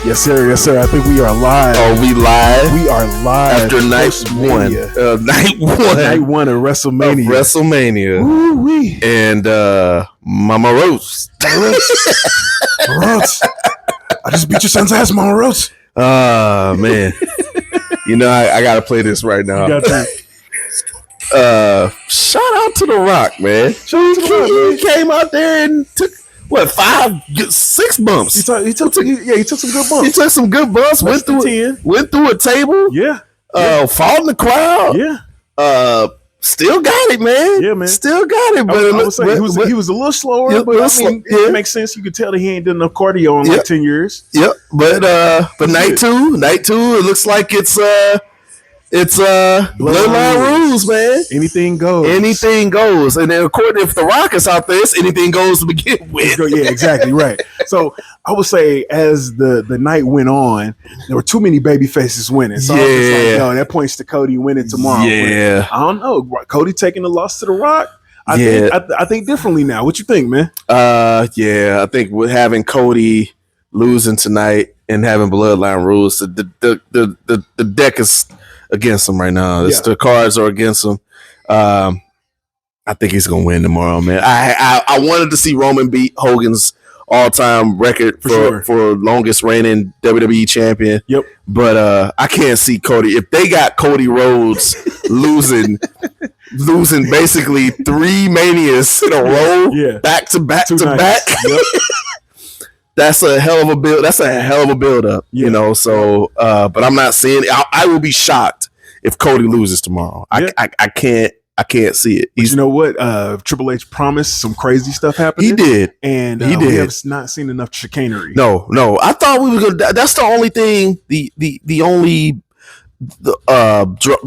Yes, sir. Yes, sir. I think we are live. Are we live? We are live after night one. Night one of WrestleMania. Woo-wee. And Mama Rose. Mama Rose. I just beat your son's ass, Mama Rose. Man. You know, I gotta play this right now. You got to. Shout out to The Rock, man. He came out there and took 6 bumps. He took some good bumps. He took some good bumps. Went through a table. Yeah. Fought in the crowd. Yeah. Still got it, man. Yeah, man. Still got it. But I would say he was a little slower, but I mean, it makes sense. You could tell that he ain't done enough cardio in like 10 years. Yep. But night two, it looks like it's bloodline rules, man. Anything goes. Anything goes. And then according if The Rock is out there, it's anything goes to begin with. Yeah, exactly right. So I would say as the night went on, there were too many baby faces winning. So I was just like, that points to Cody winning tomorrow. Yeah. I don't know. Cody taking the loss to The Rock. I think differently now. What you think, man? I think with having Cody losing tonight and having bloodline rules, the deck is against him right now. The cards are against him. I think he's gonna win tomorrow, man. I wanted to see Roman beat Hogan's all-time record for longest reigning WWE champion. Yep. But I can't see Cody. If they got Cody Rhodes losing basically 3 manias in a row, back to back. Yep. That's a hell of a build. That's a hell of a build up, you know. So, but I'm not seeing it. I will be shocked if Cody loses tomorrow. I can't see it. You know what? Triple H promised some crazy stuff happening. He did, and we have not seen enough chicanery. No. I thought we were gonna. That's the only thing. The only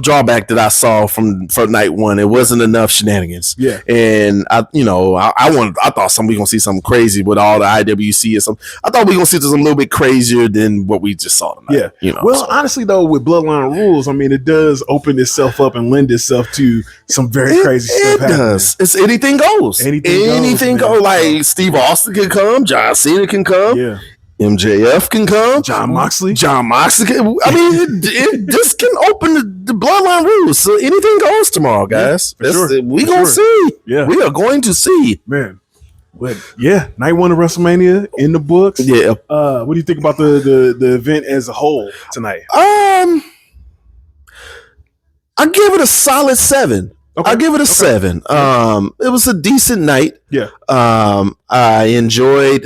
drawback that I saw from night one. It wasn't enough shenanigans. Yeah, and I thought somebody gonna see something crazy with all the IWC or something. I thought we were gonna see something a little bit crazier than what we just saw tonight. Yeah, honestly though, with Bloodline rules, I mean, it does open itself up and lend itself to some very crazy stuff. It does. It's anything goes. Anything goes. Like Steve Austin can come, John Cena can come. Yeah. MJF can come. John Moxley can. I mean, it just can open the bloodline rules. So anything goes tomorrow, guys. We gonna see. Yeah, we are going to see, man. But night one of WrestleMania in the books. Yeah. What do you think about the event as a whole tonight? I give it a solid 7. Okay. I'll give it a 7. It was a decent night. Yeah. I enjoyed,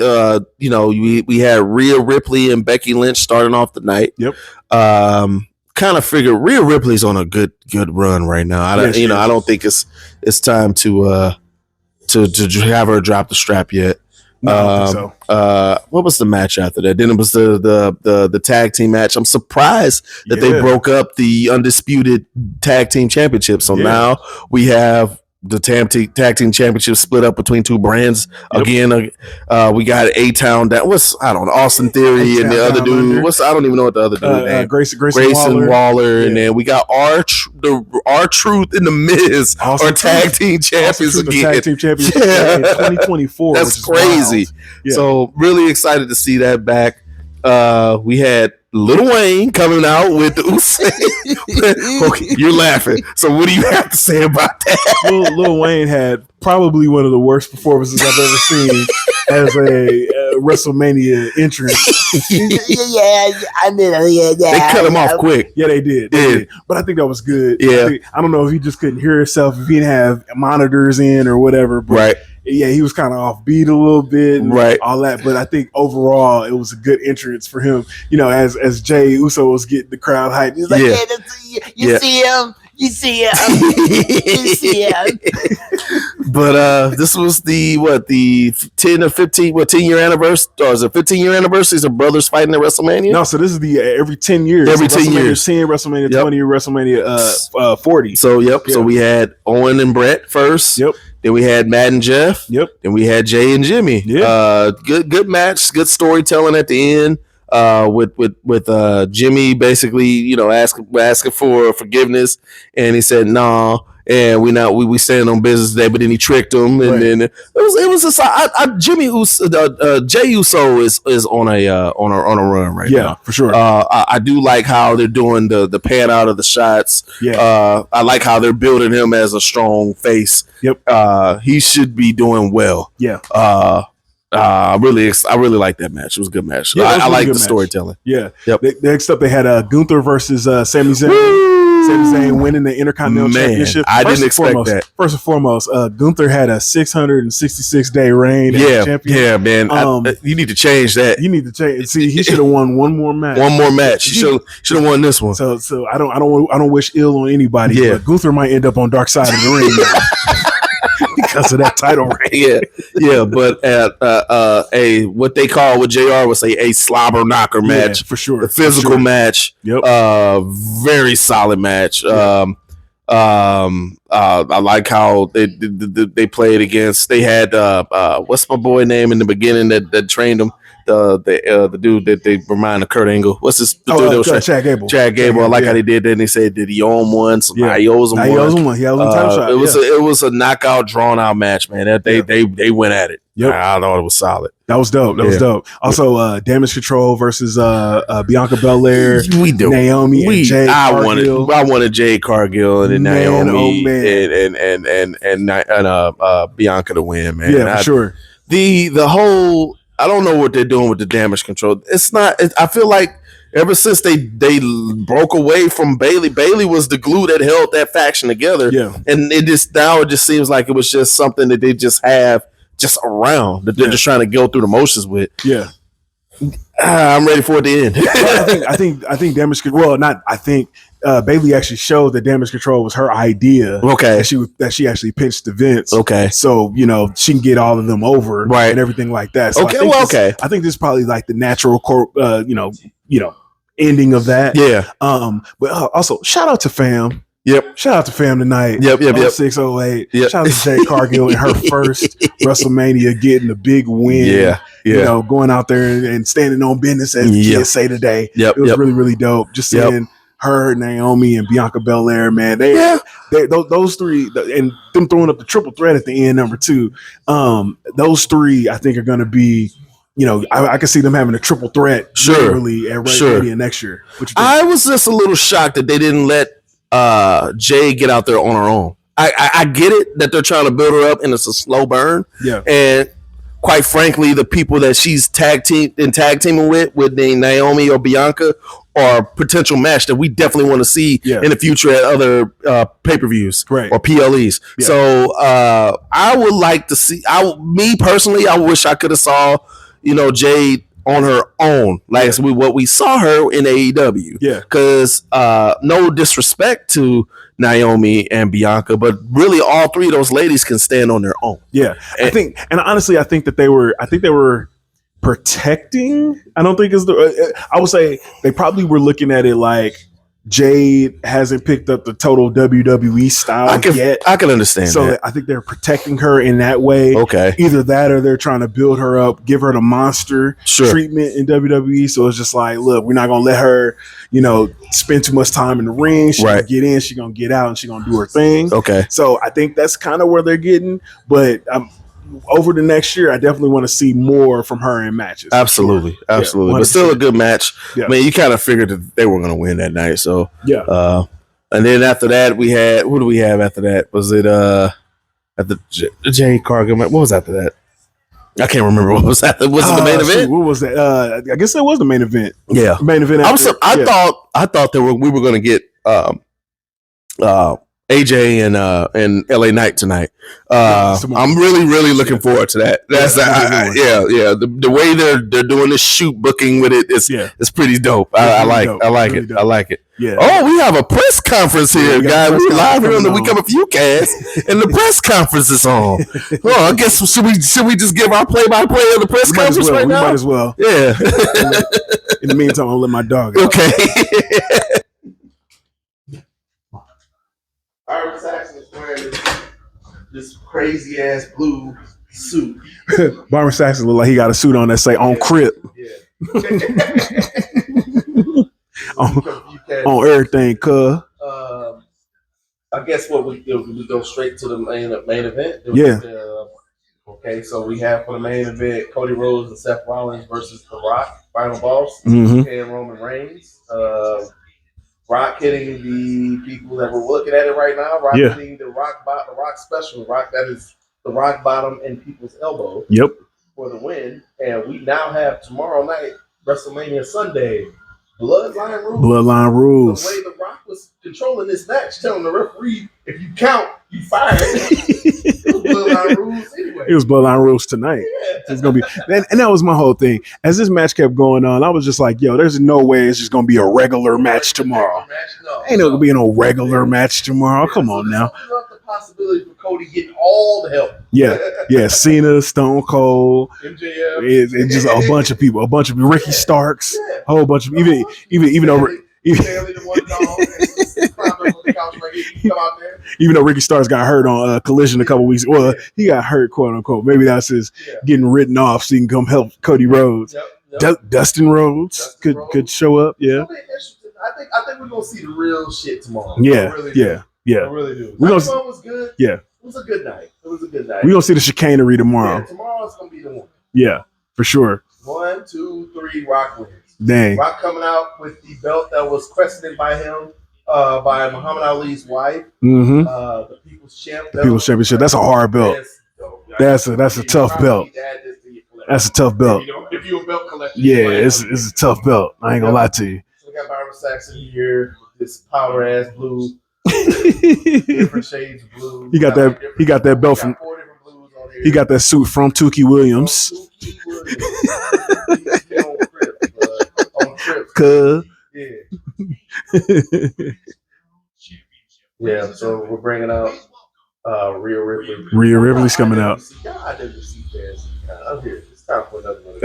we had Rhea Ripley and Becky Lynch starting off the night. Yep. Kind of figured Rhea Ripley's on a good run right now. I don't think it's time to have her drop the strap yet. No, I don't think so. What was the match after that? Then it was the tag team match. I'm surprised that they broke up the undisputed tag team championship. So now we have the tag team championship split up between 2 brands. Again, we got A-Town. That was, I don't know, Austin Theory and the other dude. I don't even know what the other dude name. Grayson Waller. And then we got R-Truth and The Miz are tag team champions again. Tag team champions in 2024. That's crazy. Yeah. So really excited to see that back. We had Lil Wayne coming out with the Okay, you're laughing. So what do you have to say about that? Lil Wayne had probably one of the worst performances I've ever seen as a WrestleMania entrant. I did. They cut him off quick. Yeah, they did. But I think that was good. Yeah. I don't know if he just couldn't hear himself, if he didn't have monitors in or whatever. But right. Yeah, he was kind of offbeat a little bit, and right? All that, but I think overall it was a good entrance for him. You know, as Jay Uso was getting the crowd hyped, he's like, "You see him, you see him, you see him." But this was the 10 or 10-year anniversary, or is it 15-year anniversaries of brothers fighting at WrestleMania? No, so this is the every 10 years. Every 10 years. 10, WrestleMania 20, WrestleMania 40. So so we had Owen and Brett first. Yep. Then we had Matt and Jeff. Yep. Then we had Jay and Jimmy. Yeah. Good match, good storytelling at the end. With Jimmy basically, asking for forgiveness, and he said no. and we standing on business today. But then he tricked him, and then it was just Jey Uso is on a run right now. For sure. I do like how they're doing the pan out of the shots. I like how they're building him as a strong face. He should be doing well. I really like that match. It was a good match. I like the storytelling. Next up, they had Gunther versus Sami Zayn. Sami Zayn winning the Intercontinental Championship. I didn't expect that. First and foremost, Gunther had a 666-day reign. Yeah, man. You need to change that. You need to change. See, he should have won one more match. He should have won this one. So I don't wish ill on anybody. But Gunther might end up on dark side of the ring because of that title reign. But what they call, what JR would say, a slobber knocker match for sure. The physical match. Very solid match. I like how they played against. They had what's my boy name in the beginning that trained them. The dude that they remind of Kurt Angle. What's this? Chad Gable. Chad Gable. I like how they did that. And they said, did he owe him one? So now he owes him one. He owes him one. He owes him title shot. It was a knockout, drawn out match, man. They went at it. I thought it was solid. That was dope. That was dope. Also, Damage Control versus Bianca Belair. Naomi and Jade Cargill. I wanted Jade Cargill and then Naomi and Bianca to win, man. For sure. The whole, I don't know what they're doing with the Damage Control. It's not. I feel like ever since they broke away from Bayley, Bayley was the glue that held that faction together. And it just seems like it was just something that they just have just around that they're just trying to go through the motions with. I'm ready for it to end. I think Damage Control. Well, not. I think Bayley actually showed that Damage Control was her idea. That she actually pitched to Vince. So she can get all of them over, and everything like that. So I think this is probably like the natural, ending of that. But also shout out to Fam. Shout out to Fam tonight. 0608. Shout out to Jade Cargill in her first WrestleMania getting a big win. Going out there and standing on business, as the kids say today. It was really, really dope. Just seeing her, Naomi, and Bianca Belair, man. Those three, and them throwing up the triple threat at the end, number 2. Those three, I think, are going to be. I can see them having a triple threat literally at WrestleMania next year. I was just a little shocked that they didn't let Jay get out there on her own. I get it that they're trying to build her up and it's a slow burn. And quite frankly, the people that she's tag teaming with Naomi or Bianca are potential match that we definitely want to see in the future at other pay-per-views or PLEs. So I would like to see. Me personally, I wish I could have saw Jade on her own, like what we saw her in AEW. Because no disrespect to Naomi and Bianca, but really all three of those ladies can stand on their own. I think that they were protecting. I don't think I would say they probably were looking at it like Jade hasn't picked up the total WWE style yet. I can understand so that. I think they're protecting her in that way. Either that or they're trying to build her up, give her the monster treatment in WWE. So it's just like, look, we're not going to let her, spend too much time in the ring. She's going to get in, she's going to get out, and she's going to do her thing. So I think that's kind of where they're getting. But over the next year, I definitely want to see more from her in matches. Absolutely. But still a good match. I mean, you kind of figured that they were going to win that night. So and then after that, we had, who do we have after that? Was it at the Jay Cargill? What was after that? I can't remember what was after. Was it the main event? What was that? I guess that was the main event. Main event. I thought that we were going to get AJ and LA Knight tonight. I'm really looking forward to that. That's the way they're doing this shoot booking with it is pretty dope. I like it. Oh, we have a press conference here, guys. We live here on the We Come a Few cast, and the press conference is on. Well, I guess should we just give our play-by-play of the press conference right now? We might as well. In the meantime, I'll let my dog out. RVS Saxon is wearing this crazy ass blue suit. Byron Saxon look like he got a suit on that say on Crip. on everything, cuz. I guess what we go straight to the main event. Yeah. Okay, so we have for the main event Cody Rhodes and Seth Rollins versus The Rock, Final Boss, Mm-hmm. and Roman Reigns. Rock hitting the people that we're looking at it right now. Rock hitting the Rock special. Rock that is the Rock bottom and people's elbow. Yep. For the win, and we now have tomorrow night WrestleMania Sunday. Bloodline rules. Bloodline rules. The way The Rock was controlling this match, telling the referee, if you count, you fired. It was Bloodline rules anyway. It was Bloodline rules tonight. Yeah. It's gonna be, and that was my whole thing. As this match kept going on, I was just like, "Yo, there's no way it's just gonna be a regular match tomorrow. Ain't no gonna be no regular match tomorrow. Come on now." The possibility for Cody getting all the help. Yeah. Cena, Stone Cold, MJF, it's just a bunch of people, Ricky Starks, a whole bunch of even though even though Ricky Starks got hurt on Collision a couple weeks, well, he got hurt, quote unquote. Maybe that's his getting written off so he can come help Cody Rhodes. Dustin Rhodes could show up. Yeah, I think we're gonna see the real shit tomorrow. Yeah. I really do. Night one was good. Yeah. It was a good night. We're gonna see the chicanery tomorrow. Yeah, tomorrow's gonna be the one. Yeah, for sure. 1, 2, 3, Rock wins. Dang. Rock coming out with the belt that was crested by him, by Muhammad Ali's wife. Mm-hmm. The People's Champ. The People's Championship. That's a hard belt. That's a tough belt. That's a tough belt. If you're a belt collector. Yeah, it's a tough belt. I ain't gonna lie to you. So we got Byron Saxon here, this power ass blue. Different shades of blue. He got that belt from. He got that suit from Tukey Williams. Yeah, so we're bringing out Rhea Ripley. Rhea Ripley's coming out. I'm here. It's time for another one.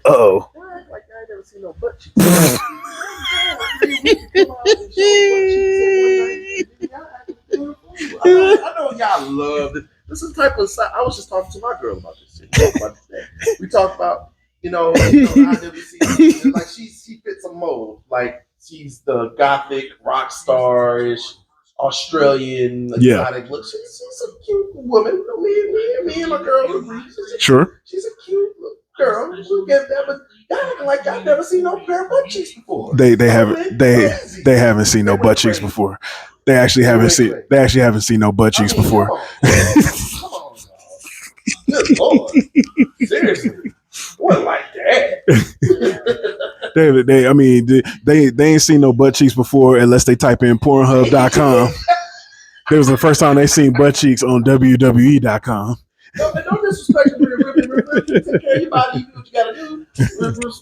Uh-oh. Like I never seen no butt cheeks. I know y'all love it. This is the type of side. I was just talking to my girl about this shit. We talked about, IWC, like she fits a mold. Like she's the gothic rock star-ish Australian exotic look. She's a cute woman. Me and my girl agree. Sure. She's a cute girl. We'll get that, but y'all acting like I've never seen no pair of butt cheeks before. They haven't seen no butt cheeks before. They actually haven't seen no butt cheeks before. Come on, good Lord. Seriously. What like that? they ain't seen no butt cheeks before unless they type in Pornhub.com. It was the first time they seen butt cheeks on WWE.com. No disrespect to Ripley. Take care of your body. You do what you gotta do.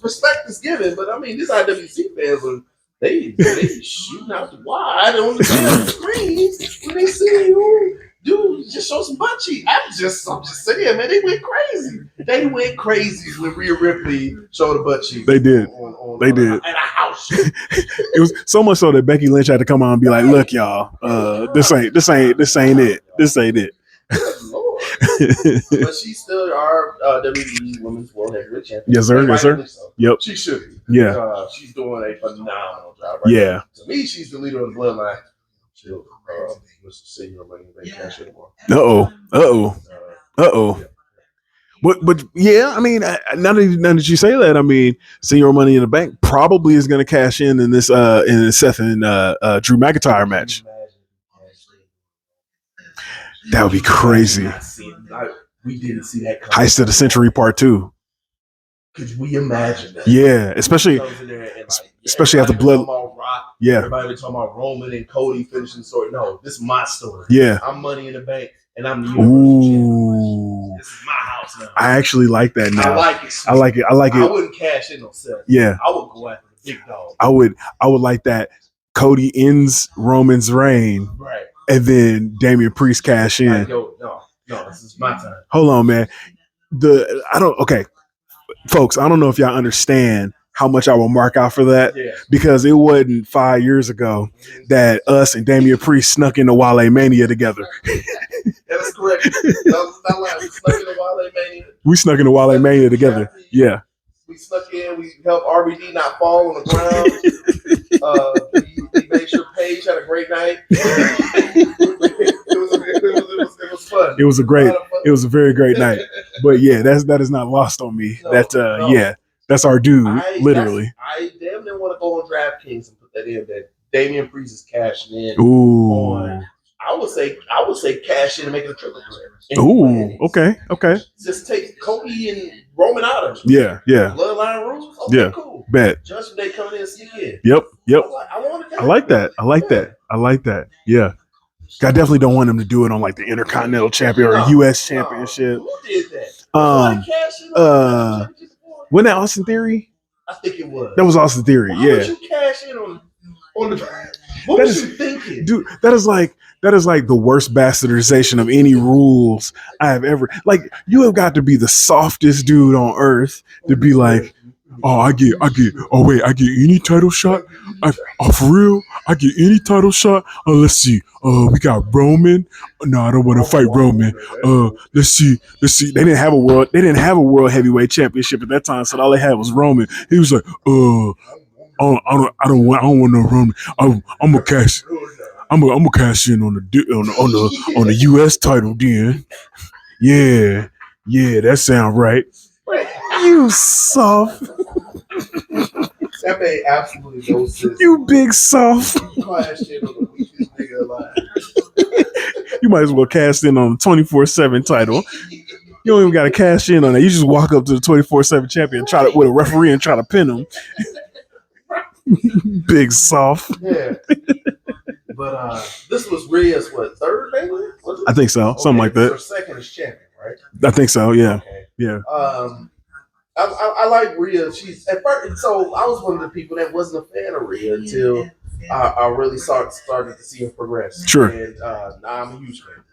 Respect is given, but I mean, these IWC fans are they shooting out the wide on the damn screen when they see you. Dude, just show some butt cheeks. I'm just saying, man, they went crazy. They went crazy when Rhea Ripley showed the butt cheeks. They did. They did. At a house show. It was so much so that Becky Lynch had to come on and be like, "Look, y'all, this ain't it. This ain't it." Good Lord. But she's still our WWE Women's World Heavyweight Champion. Yes, sir. Yes, sir. So. Yep. She should be. Yeah. She's doing a phenomenal job. Right now. To me, she's the leader of the bloodline. She'll Mr. Senior Money Bank Cash anymore. But yeah, I mean, now that you say that, I mean, Senior Money in the Bank probably is going to cash in this Seth and Drew McIntyre match. That would be crazy. We didn't see that coming. Heist of the Century Part 2. Could we imagine that? Yeah, especially after Blood. Yeah. Everybody talking about Roman and Cody finishing the story. No, this is my story. Yeah. I'm Money in the Bank, and I'm the Universal Champion. This is my house now. I actually like that now. I like it. I like it. I wouldn't cash in on Seth. Yeah. I would go after the big dog. I would like that. Cody ends Roman's reign. Right. And then Damian Priest cash in. Like, yo, no, this is my time. Hold on, man. Folks, I don't know if y'all understand how much I will mark out for that, because it wasn't 5 years ago that us and Damian Priest snuck into Wale Mania together. That's correct. Not lying. We snuck into Wale Mania. We snuck into Wale Mania together. Yeah. We snuck in. We helped RVD not fall on the ground. We made sure Paige had a great night. It was fun. It was a very great night. But yeah, that is not lost on me. No. Yeah, that's our dude, literally. I damn near want to go on DraftKings and put that in. That Damian Priest is cashing in. Ooh. On, I would say cash in and make it a triple threat. Ooh, okay. Just take Kobe and Roman out of it. Yeah. Bloodline rules. Okay, cool. Bet. Judgment Day coming in and sneak in. Yep. I like that. Yeah. I definitely don't want him to do it on like the Intercontinental Champion or US Championship. Who did that? Wasn't that Austin Theory? I think it was. That was Austin Theory. Why would you cash in on the? What was you thinking, dude? That is like the worst bastardization of any rules I have ever. Like, you have got to be the softest dude on earth to be like, oh, I get any title shot? For real? I get any title shot? Let's see. We got Roman. No, I don't want to fight Roman. Let's see. They didn't have a world heavyweight championship at that time, so all they had was Roman. He was like, I don't want no Roman. I'm gonna cash in on the US title then. Yeah, that sounds right. You soft. That made absolutely no sense. You big soft. You might as well cash in on the 24/7 title. You don't even got to cash in on that. You just walk up to the 24/7 champion, with a referee and try to pin him. Big soft. Yeah. But this was Rhea's third maybe? I think so. Okay. Something like that. Her second as champion, right? I think so. Yeah. Okay. Yeah. I like Rhea. She's at first. So I was one of the people that wasn't a fan of Rhea until I really started to see her progress. Sure. And now I'm a huge fan.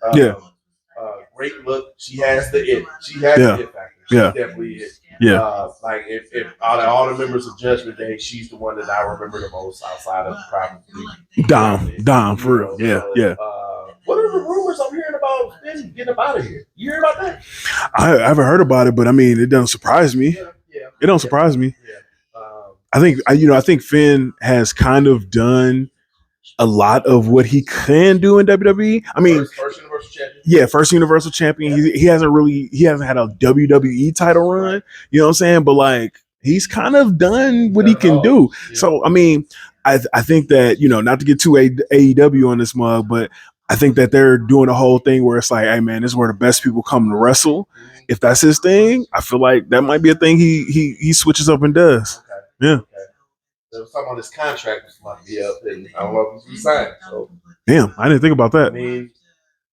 Great look. She has the it. She has the it factor. She's definitely it. Yeah. Like if all the members of Judgment Day, she's the one that I remember the most outside of probably Dom for real. Yeah. What are the rumors I'm hearing about Finn getting up out of here? You hear about that? I haven't heard about it, but I mean, it doesn't surprise me. It don't surprise me. I think Finn has kind of done a lot of what he can do in WWE. I mean, first Universal Champion. Yeah, first Universal Champion. He hasn't had a WWE title run. You know what I'm saying? But like, he's kind of done what he can do. Yeah. So I mean, I think that, not to get too AEW on this mug, but I think that they're doing a whole thing where it's like, hey man, this is where the best people come to wrestle. If that's his thing, I feel like that might be a thing he switches up and does. Okay. Yeah. Okay. There was something on his contract which might be up, and I don't know if he's signed. So damn, I didn't think about that. I mean,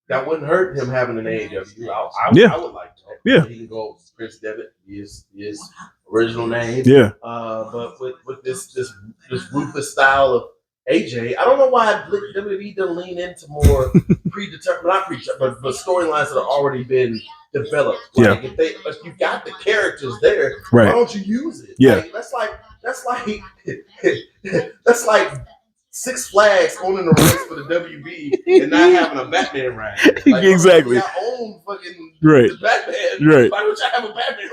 that wouldn't hurt him having an AEW. I would like to. Yeah. He can go Prince Devitt, his original name. Yeah. But with this ruthless style of AJ, I don't know why WWE doesn't lean into more but storylines that have already been developed. Like if you got the characters there, right, why don't you use it? Yeah. Like, that's like Six Flags owning the rights for the WB and not having a Batman ride. Like, exactly. I own fucking the Batman. Right. Why don't I have a Batman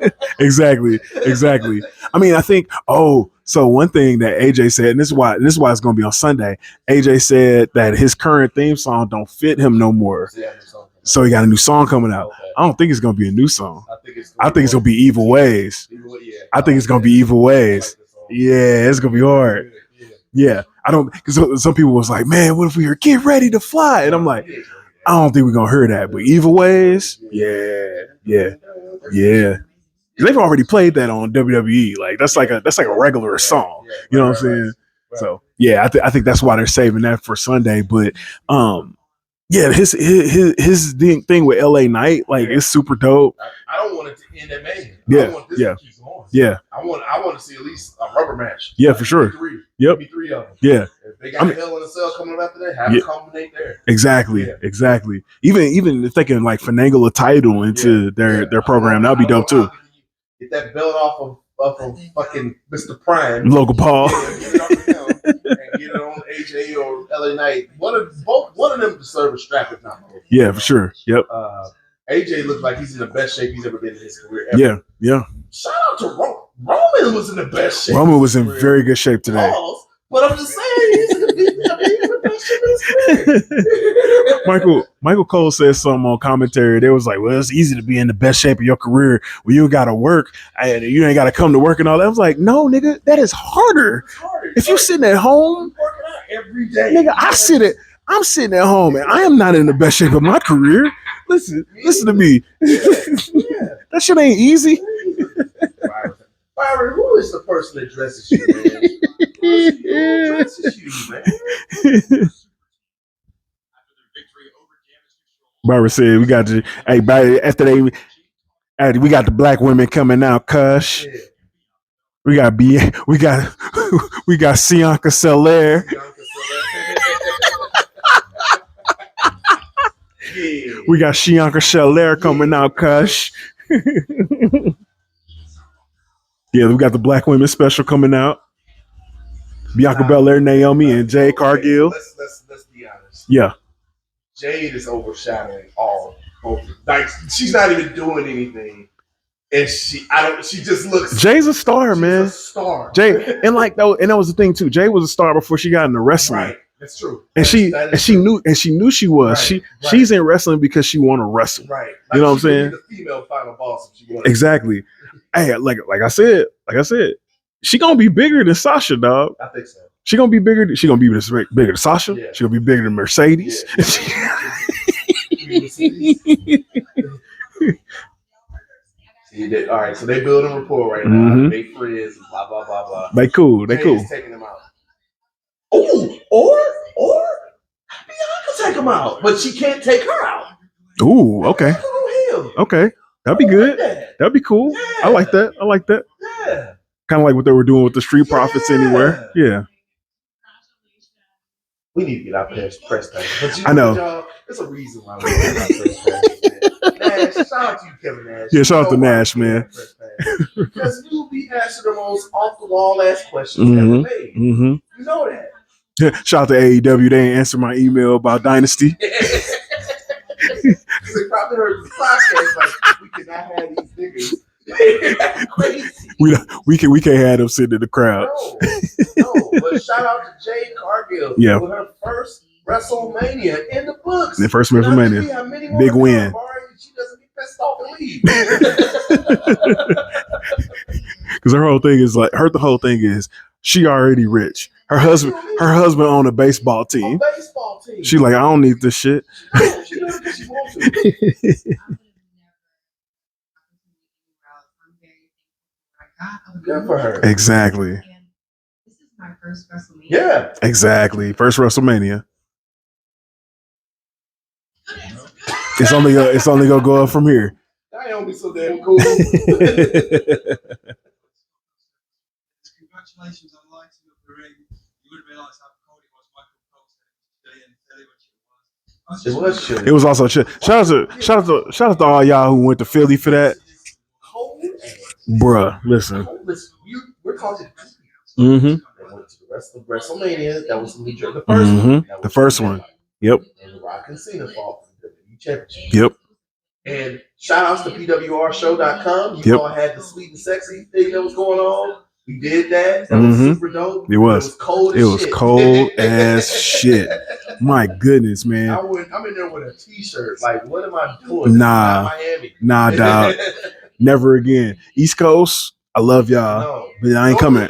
ride? Exactly. I mean, I think. So one thing that AJ said, and this is why it's going to be on Sunday. AJ said that his current theme song don't fit him no more. So he got a new song coming out. Okay. I don't think it's going to be a new song. I think it's going to be Evil Ways. I think it's going to be Evil Ways. Yeah, it's going to be hard. Yeah, I don't, because some people was like, man, what if we hear Get Ready to Fly? And I'm like, I don't think we're going to hear that. But Evil Ways, yeah. They've already played that on WWE. Like that's like a regular song. You know what I'm saying? Right. So yeah, I think that's why they're saving that for Sunday. But his thing with LA Knight, like it's super dope. I don't want it to end at Mania. Yeah, I want this to keep going. Yeah. I want to see at least a rubber match. Yeah, for sure. Maybe three of them. Yeah. If they got Hell in a Cell coming up after that, have it culminate there. Exactly. Even if they can like finagle a title into their program, that'd be dope too. Get that belt off of fucking Mr. Prime, Logan Paul, get it off of him, and get it on AJ or LA Knight. One of them deserve a strap, if not both. Yeah, for sure. Yep. AJ looks like he's in the best shape he's ever been in his career. Ever. Yeah. Shout out to Roman. Roman was in the best shape. Roman was in very good shape today. But I'm just saying, he's the best shit in his career. Michael Cole said something on commentary. They was like, well, it's easy to be in the best shape of your career when you got to work. You ain't got to come to work and all that. I was like, no, nigga, that is harder. If you sitting at home, working out every day, nigga, I'm sitting at home and I am not in the best shape of my career. Listen to me. That shit ain't easy. Byron, who is the person that dresses you, man? Who dresses you, man? Byron said, "We got to. Hey, we got the black women coming out, Kush. Yeah. We got Sianka Selaire. Yeah. We got Sianka Selaire coming out, Kush. Yeah, we got the black women special coming out. Bianca Belair, Naomi, and Jade Cargill. Let's be honest. Yeah. Jade is overshadowing all. Like she's not even doing anything, and she just looks. Jay's a star, man. A star. Jay, and that was the thing too. Jay was a star before she got into wrestling. Right, that's true. And she knew she was. Right. She's in wrestling because she want to wrestle. Right. Like you know what I'm saying? The female final boss. If she exactly. Hey, like I said, she gonna be bigger than Sasha, dog. I think so. She gonna be bigger. She gonna be bigger than Sasha. Yeah. She gonna be bigger than Mercedes. Yeah. See, all right, so they building rapport right now. Mm-hmm. They friends, blah blah blah blah. They cool. Taking them out. Oh, or Bianca take them out, but she can't take her out. Ooh, okay. Okay, that'd be good. That'd be cool. Yeah. I like that. Yeah. Kind of like what they were doing with the Street Profits anywhere. Yeah. We need to get out there press time. But I know. Y'all, there's a reason why we don't have press time. Nash, shout out to you, Kevin Nash. Yeah, shout out to Nash, man. Because you be asking the most off the wall ass questions ever made. Mm-hmm. You know that. Yeah, shout out to AEW. They ain't answer my email about Dynasty. They probably heard the podcast like we cannot have these niggas. we can't have them sitting in the crowd. No, but shout out to Jade Cargill for her first WrestleMania in the books. The first WrestleMania, big win. She doesn't get pissed off and leave. Because her whole thing is she already rich. Her husband owned a baseball team. She like, I don't need this shit. She does it because she wants to. Good for her. Exactly. This is my first WrestleMania. Yeah. Exactly. First WrestleMania. It's only gonna go up from here. Naomi's so damn cool. Congratulations on lighting up the ring. You would have realized how cold it was. Michael Cole said today and tell you what it was. It was. It was also chill. Shout out to all y'all who went to Philly for that. Bruh, listen. We're talking. Mm-hmm. They went to the rest of WrestleMania. That was the first one. The first one. Yep. And the Rock and Cena fought for the WWE Championship. Yep. And shout outs to PWRshow.com. You all had the sweet and sexy thing that was going on. We did that. That was super dope. It was cold. It was cold as shit. My goodness, man. I'm in there with a t-shirt. Like, what am I doing? Miami. Nah, dog. Never again. East Coast, I love y'all. But I ain't coming.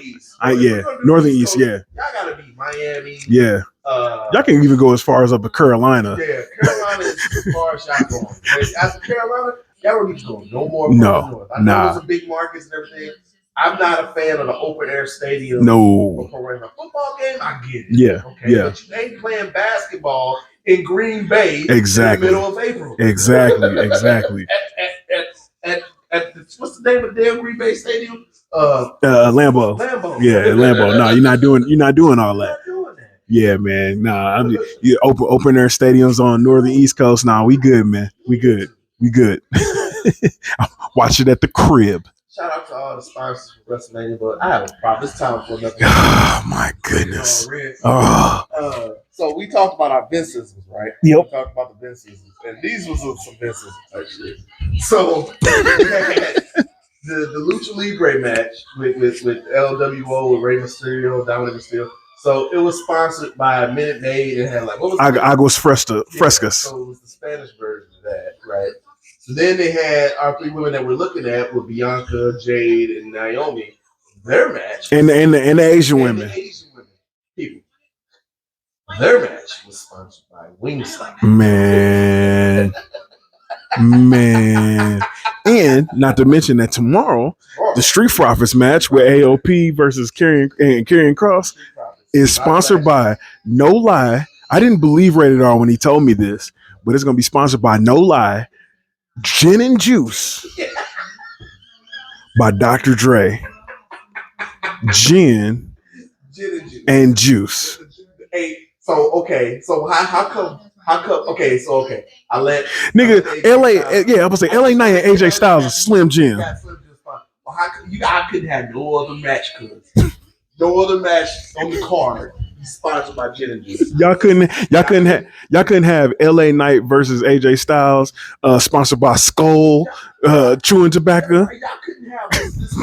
Northern East, yeah. Y'all gotta be Miami. Yeah. Y'all can even go as far as up to Carolina. Yeah, Carolina is as far as y'all going. After Carolina, y'all don't need to go no more. No, I know those are big markets and everything. I'm not a fan of the open air stadium. No. For a football game, I get it. Yeah. Okay. Yeah. But you ain't playing basketball in Green Bay exactly. in the middle of April. Exactly. At what's the name of the damn Green Bay Stadium? Lambeau. Yeah, Lambeau. No, you're not doing all that. Yeah, man. Nah, open air stadiums on northern East Coast. Nah, we good, man. We good. Watch it at the crib. Shout out to all the sponsors for WrestleMania, but I have a problem. It's time for another. Oh my goodness. So we talked about our Vince Sizzles, right? Yep. We talked about the Vince Sizzles, and these was some Vince Sizzles type shit. So the Lucha Libre match with LWO with Rey Mysterio, Dominic Mysterio. So it was sponsored by Minute Maid and had like what was Aguas Frescas. So it was the Spanish version of that, right? So then they had our three women that we're looking at with Bianca, Jade, and Naomi. Their match and the Asian women. The Asian women people. Their match was sponsored by Wingstop. Man. And not to mention that tomorrow, the Street Profits match with AOP versus Karrion Kross is sponsored by, no lie, I didn't believe Rated R when he told me this, but it's going to be sponsored by, no lie, Gin and Juice by Dr. Dre. Gin and Juice. Hey, so how come? Okay. I let LA. I was say LA Knight and AJ Styles are Slim Jim. Well, I couldn't have no other match, no other match on the card sponsored by Gin and Juice. Y'all couldn't have LA Knight versus AJ Styles sponsored by Skull chewing tobacco. Y'all couldn't have this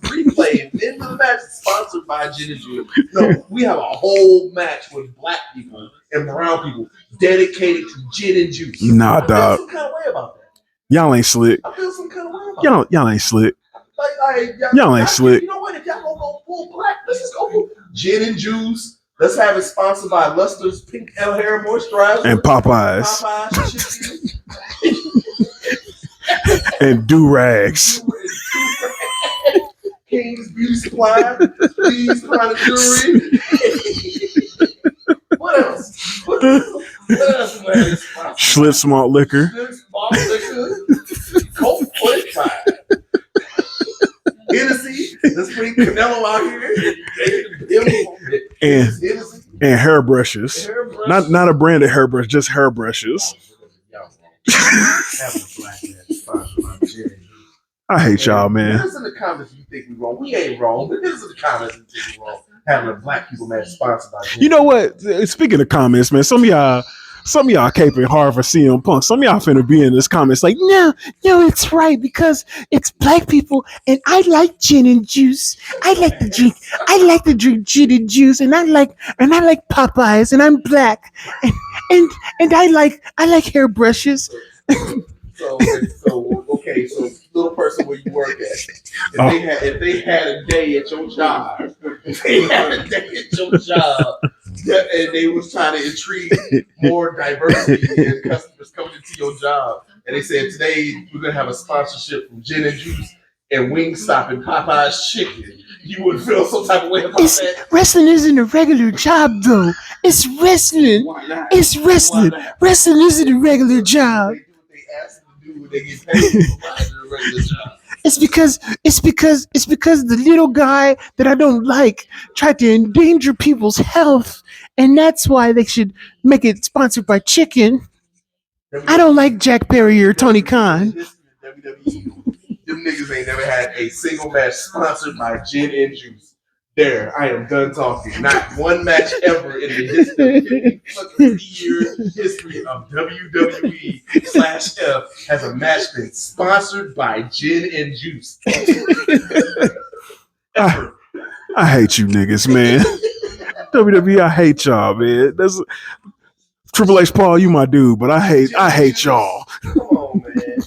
replay. The end of the match is sponsored by Gin and Juice. No, we have a whole match with black people and brown people dedicated to Gin and Juice. Nah, dog. I feel some kind of way about that. Y'all ain't slick. I feel some kind of way about y'all ain't slick. Y'all ain't slick. You know what? If y'all gonna go full black, let's just go full Gin and Juice. Let's have it sponsored by Luster's Pink Hair Moisturizer and Popeyes and Do-Rags. King's Beauty Supply, Lee's Private Jewelry. What else? What else? Schlitz Malt Liquor. Colt 45. Hennessy. Let's bring Canelo out here. And hairbrushes. Not a brand of hairbrush, just hairbrushes. I hate y'all, man. This is in the comments you think we wrong. We ain't wrong, but this is the comments you think we wrong. Having a black people match sponsored by You know what? Speaking of comments, man, some of y'all caping hard for CM Punk. Some of y'all finna be in this comments like, no, it's right because it's black people and I like gin and juice. I like to drink gin and juice and I like Popeyes and I'm black and I like hairbrushes. So little person where you work at, if they had a day at your job, and they was trying to intrigue more diversity and customers coming into your job, and they said today we're gonna have a sponsorship from Gin and Juice and Wingstop and Popeye's Chicken, you would feel some type of way about that. Wrestling isn't a regular job though. It's wrestling. Why not? It's wrestling. Wrestling isn't a regular job. They get paid for a regular job. It's because the little guy that I don't like tried to endanger people's health, and that's why they should make it sponsored by chicken. I don't like Jack Perry or Tony Khan. Them niggas ain't never had a single match sponsored by Gin and Juice. There, I am done talking. Not one match ever in the 50-year history of WWE/F has a match been sponsored by Gin and Juice. I hate you niggas, man. WWE, I hate y'all, man. That's Triple H, Paul, you my dude, but I hate y'all. Come on, man.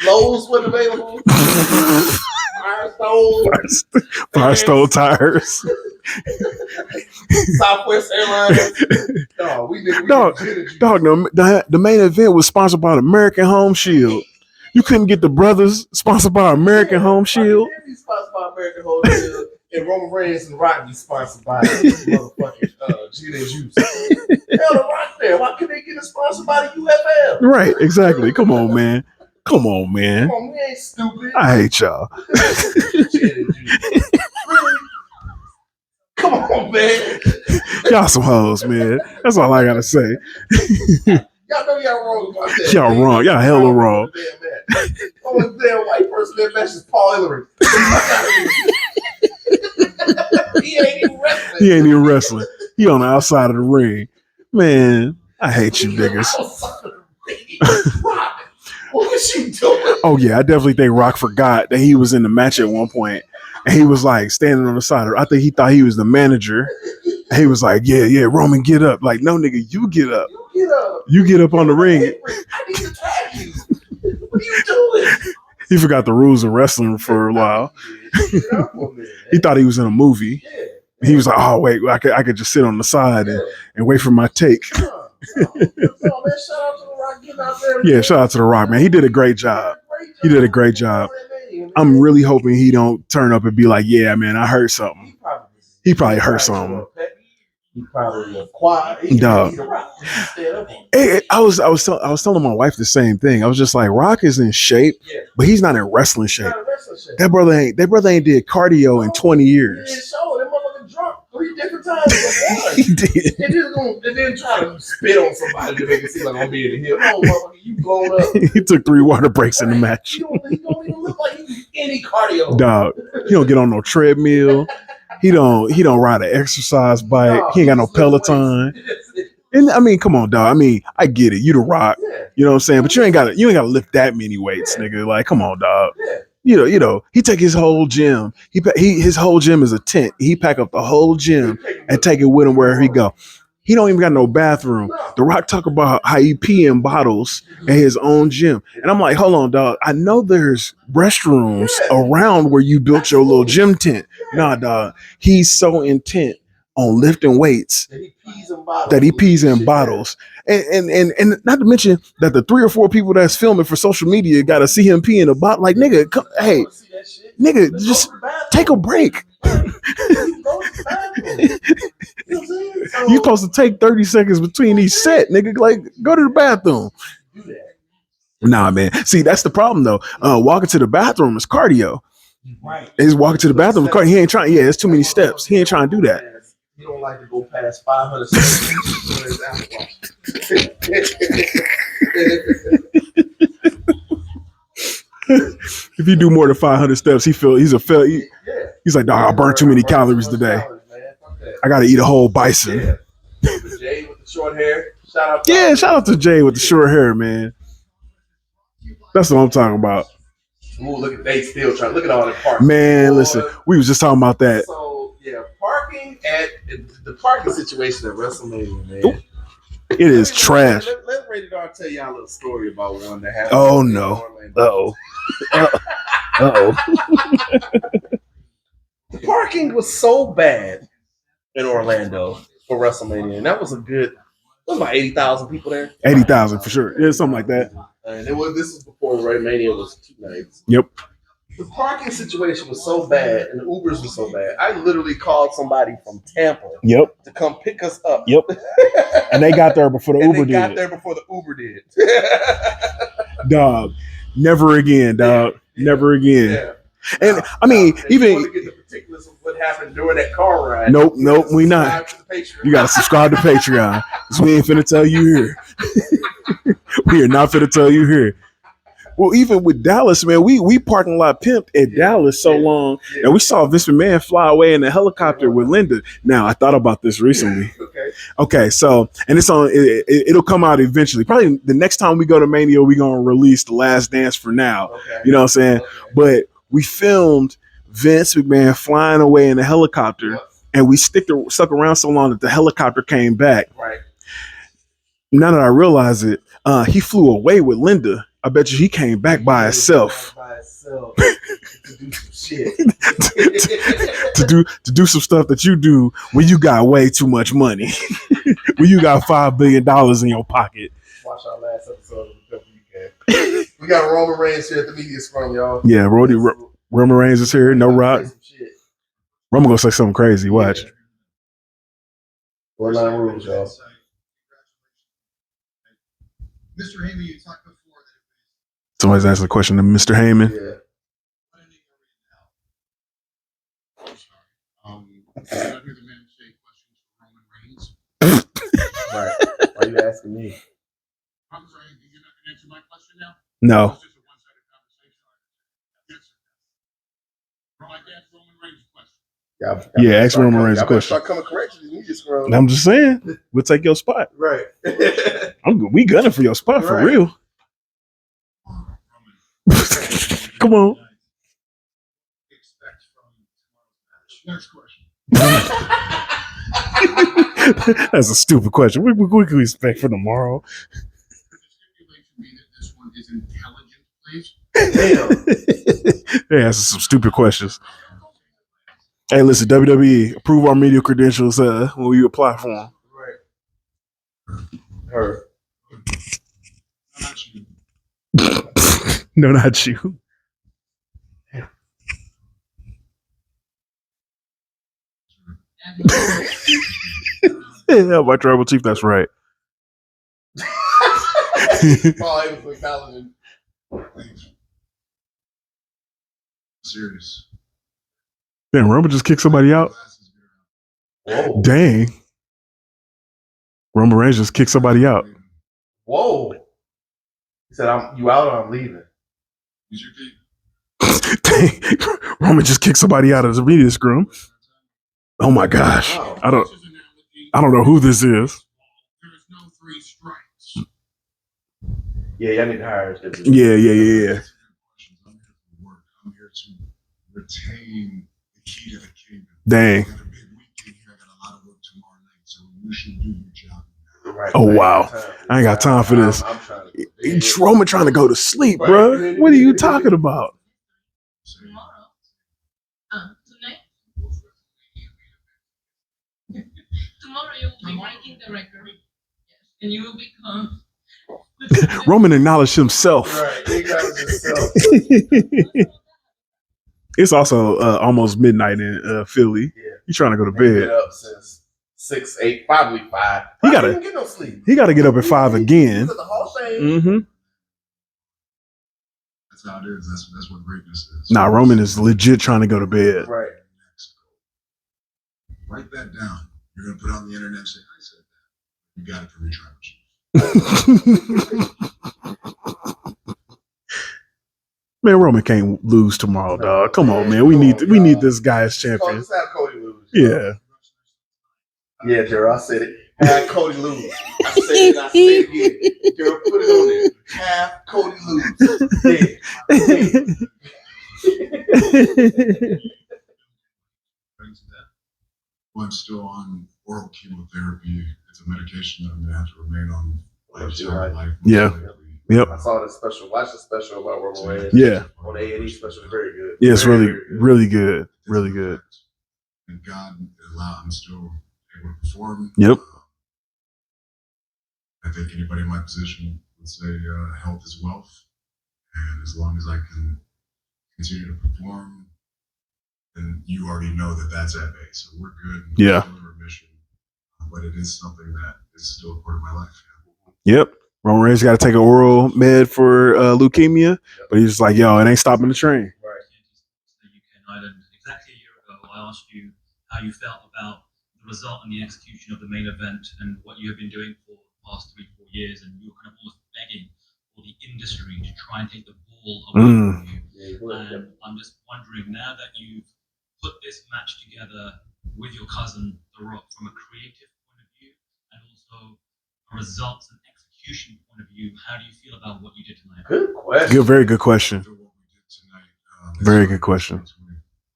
Lowe's wasn't available. Firestone tires. Southwest Airlines. The main event was sponsored by American Home Shield. You couldn't get the brothers sponsored by American Home Shield. Be sponsored by American Home Shield, and Roman Reigns and Rock be sponsored by motherfucking Gin and Juice. Hell, the Rock there. Why couldn't they get it sponsored by the UFL? Right, exactly. Come on, man. Come on, we ain't stupid. I hate y'all. Really? Come on, man. Y'all some hoes, man. That's all I gotta say. Y'all know y'all wrong about that. Y'all wrong. Y'all hella wrong. Only damn white person that matches Paul Hillary. He ain't even wrestling. He on the outside of the ring. Man, I hate you niggas. Rock, what was you doing? Oh yeah, I definitely think Rock forgot that he was in the match at one point. And he was like standing on the side. I think he thought he was the manager. He was like, yeah, Roman, get up. Like, no, nigga, you get up. You get up. You get up on the ring. I need to tag you. What are you doing? He forgot the rules of wrestling for a while. He thought he was in a movie. Yeah. He was like, oh, wait, I could just sit on the side and wait for my take. Yeah, shout out to The Rock, man. He did a great job. He did a great job. I'm really hoping he don't turn up and be like, yeah, man, I heard something. He probably heard something. He probably quiet. Dog. I was telling my wife the same thing. I was just like, Rock is in shape, but he's not in wrestling shape. That brother ain't did cardio in 20 years. Drunk 3 different times. He did. And then try to spit on somebody to make it seem like I'm being a heel. No, motherfucker, you blown up. He took 3 water breaks in the match. He don't even look like he do any cardio. Dog. He don't get on no treadmill. He don't ride an exercise bike. He ain't got no Peloton. And I mean, come on, dog. I mean, I get it. You The Rock. You know what I'm saying? But you ain't gotta lift that many weights, nigga. Like, come on, dog. You know, he take his whole gym. His whole gym is a tent. He pack up the whole gym and take it with him wherever he go. He don't even got no bathroom. The Rock talk about how he pee in bottles at his own gym. And I'm like, hold on, dog. I know there's restrooms around where you built your little gym tent. Nah, dog. He's so intent on lifting weights that he pees in bottles. And not to mention that the 3 or 4 people that's filming for social media got to see him pee in a bottle. Like, nigga, hey, nigga, just take a break. You supposed to take 30 seconds between each set, nigga. Like, go to the bathroom. Nah, man. See, that's the problem though. Walking to the bathroom is cardio. Right. He's walking to the bathroom. He ain't trying. Yeah, it's too many steps. He ain't trying to do that. He don't like to go past 500 steps. If you do more than 500 steps, he's a failure. He's like, dog, I burned too many calories today. I got to eat a whole bison. Jay with the short hair. Shout out to Jay with the short hair, man. That's what I'm talking about. Ooh, look at they still trying. Look at all the parking. Man, listen, we was just talking about that. So yeah, parking at the parking situation at WrestleMania, man. It is trash. Let Rated R tell y'all a little story about one that happened. Oh no. The parking was so bad in Orlando for WrestleMania, and that was about 80,000 people there. 80,000 for sure. Yeah, something like that. And this was before WrestleMania was 2 nights. Yep. The parking situation was so bad and the Ubers were so bad. I literally called somebody from Tampa. Yep. To come pick us up. Yep. And they got there before the Uber did. Dog. Never again, dog. Yeah. Never again. Yeah. And I mean, even want to get the particulars of what happened during that car ride. Nope, we not. You gotta subscribe to Patreon. Because we ain't finna tell you here. We are not finna tell you here. Well, even with Dallas, man, we parking lot pimped at Dallas so long, and we saw Vince McMahon fly away in a helicopter with Linda. Now, I thought about this recently. Okay, so, and it's on. It'll come out eventually. Probably the next time we go to Mania, we're gonna release The Last Dance for now. Okay. You know what I'm saying? Okay. But we filmed Vince McMahon flying away in a helicopter, and we stuck around so long that the helicopter came back. Right. Now that I realize it, he flew away with Linda. I bet you he came back by himself. To do some shit. to do some stuff that you do when you got way too much money. When you got $5 billion in your pocket. Watch our last episode of the Weekend. We got Roman Reigns here at the media scrum, y'all. Yeah, Roman Reigns is here. No Rock. Roman gonna say something crazy. Watch. Line rules, y'all. Mr. Heyman, you talked before. Somebody's asking a question to Mr. Heyman. Yeah. I hear the man say questions for Roman Reigns. Right. Why are you asking me? I'm sorry, you're not going to answer my question now? No. It's just a one-sided conversation. I can ask Roman Reigns a question. Yeah, ask Roman Reigns a question. Start coming correct. I'm just saying, we'll take your spot. Right. We gunning for your spot for real. Come on. Next question. That's a stupid question. We can expect for tomorrow. This one is intelligent, please. Damn. Yeah, some stupid questions. Hey, listen, WWE, approve our media credentials when we apply for them. Right. Her. Not you. No, not you. Yeah, my tribal chief, that's right. Oh, it was intelligent. Please. Serious. Damn, Roman just kicked somebody out. Whoa. Dang. Roman Reigns just kicked somebody out. Whoa. He said, you out or I'm leaving. Use your feet. Dang. Roman just kicked somebody out of the media scrum. Oh my gosh. Wow. I don't know who this is. There is no 3 strikes. Yeah, y'all need to hire us. Yeah. I'm here for work. I'm here to retain the key to the kingdom. Dang. I got a big weekend here. I got a lot of work tomorrow night, so you should do your job now. Right. Oh, wow. I ain't got time for this. I'm trying to Roman trying to go to sleep, Right. bro. What are you talking about? Tomorrow. Tonight. Tomorrow you will be breaking the record. Yes. And you will become. Roman acknowledged himself. Right. He got it himself. It's also almost midnight in Philly. Yeah. He's trying to go to He's been bed. up since 6, 8, probably 5. He I gotta- didn't get no sleep. He got to get up at 5 again. The whole thing. Mm-hmm. That's how it is. That's what greatness is. Nah, Roman is legit trying to go to bed. Right. Write that down. You're going to put it on the internet and say, I said that. You got it from your tribal chief. Man, Roman can't lose tomorrow, dog. Come on, man. We need this guy as champion. Let's have Cody lose. Yeah. Yeah, Gerald, I said it. Have Cody lose. I said it, I said it again. Gerald, put it on there. Have Cody lose. Well, I'm still on oral chemotherapy. It's a medication that I'm going to have to remain on my entire life. Yeah. Yep. I saw the special. Watch the special about Roman Reigns. Yeah. On the A&E special. Very good. Yeah, it's Very, really, very good. really good. Really good. And God allowed I'm still able to perform. Yep. I think anybody in my position would say health is wealth. And as long as I can continue to perform, then you already know that that's at bay. So we're good. Yeah. We're in remission. But it is something that is still a part of my life. Yep. Roman Reigns got to take an oral med for leukemia, but he's just like, yo, it ain't stopping the train. Right. The UK Island. Exactly a year ago, I asked you how you felt about the result and the execution of the main event and what you have been doing for the past 3-4 years, and you were kind of almost begging for the industry to try and take the ball away from you. And I'm just wondering, now that you've put this match together with your cousin, The Rock, from a creative point of view and also a results and execution point of view, how do you feel about what you did tonight? Good question. Good, very good question. After what we did tonight, Very good question.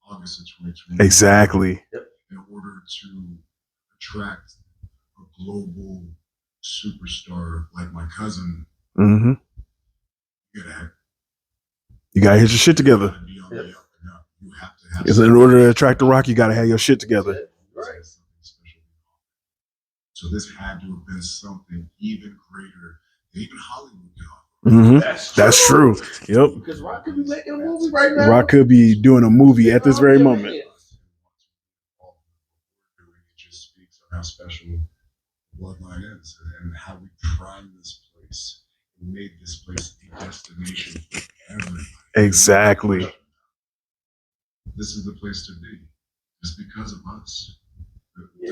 August of 2020. Exactly. In order to attract a global superstar like my cousin, Mm-hmm. you gotta You got to hit your shit together. be on the up and up. You have to have. Because in order to attract The Rock, you got to have your shit together. Right. Something special. So this had to have been something even greater than even Hollywood could offer. Mm-hmm. That's true. Yep. Because Rock could be making a movie right now. Rock could be doing a movie at this very moment. All we're doing, it just speaks of how special Bloodline is and how we primed this place and made this place a destination for everybody. Exactly. This is the place to be. Just because of us.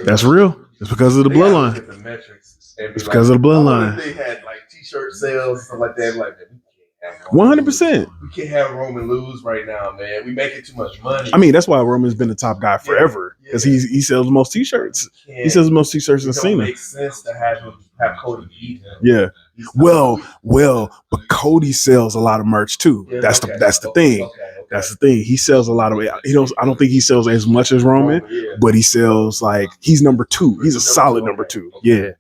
That's real. It's because of the They gotta bloodline. look at the metrics and be It's because of the bloodline. They had like t-shirt sales and stuff like that. Like, man, we can't have 100%. We can't have Roman lose right now, man. We making too much money. I mean, that's why Roman's been the top guy forever. Because he sells the most t-shirts. He sells the most t-shirts in It don't Cena. make sense to have Cody beat him. Yeah. He's not- Well, but Cody sells a lot of merch too. Yeah, That's okay. the thing. Okay. That's the thing. He sells a lot of. I don't think he sells as much as Roman, but he sells like he's number 2. He's a solid number 2. Yeah.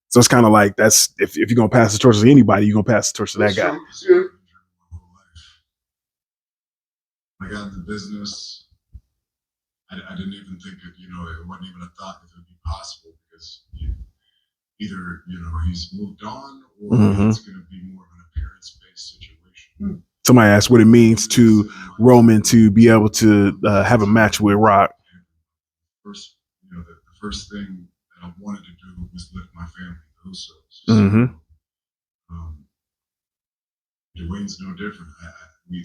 So it's kind of like that's if you're gonna pass the torch to anybody, you're gonna pass the torch to that guy. I got in the business. I didn't even think it wasn't even a thought if it would be possible because either he's moved on or it's going to be more of an appearance-based situation. Somebody asked what it means to Roman to be able to have a match with Rock. First, the first thing that I wanted to do was lift my family, the Usos. Dwayne's no different.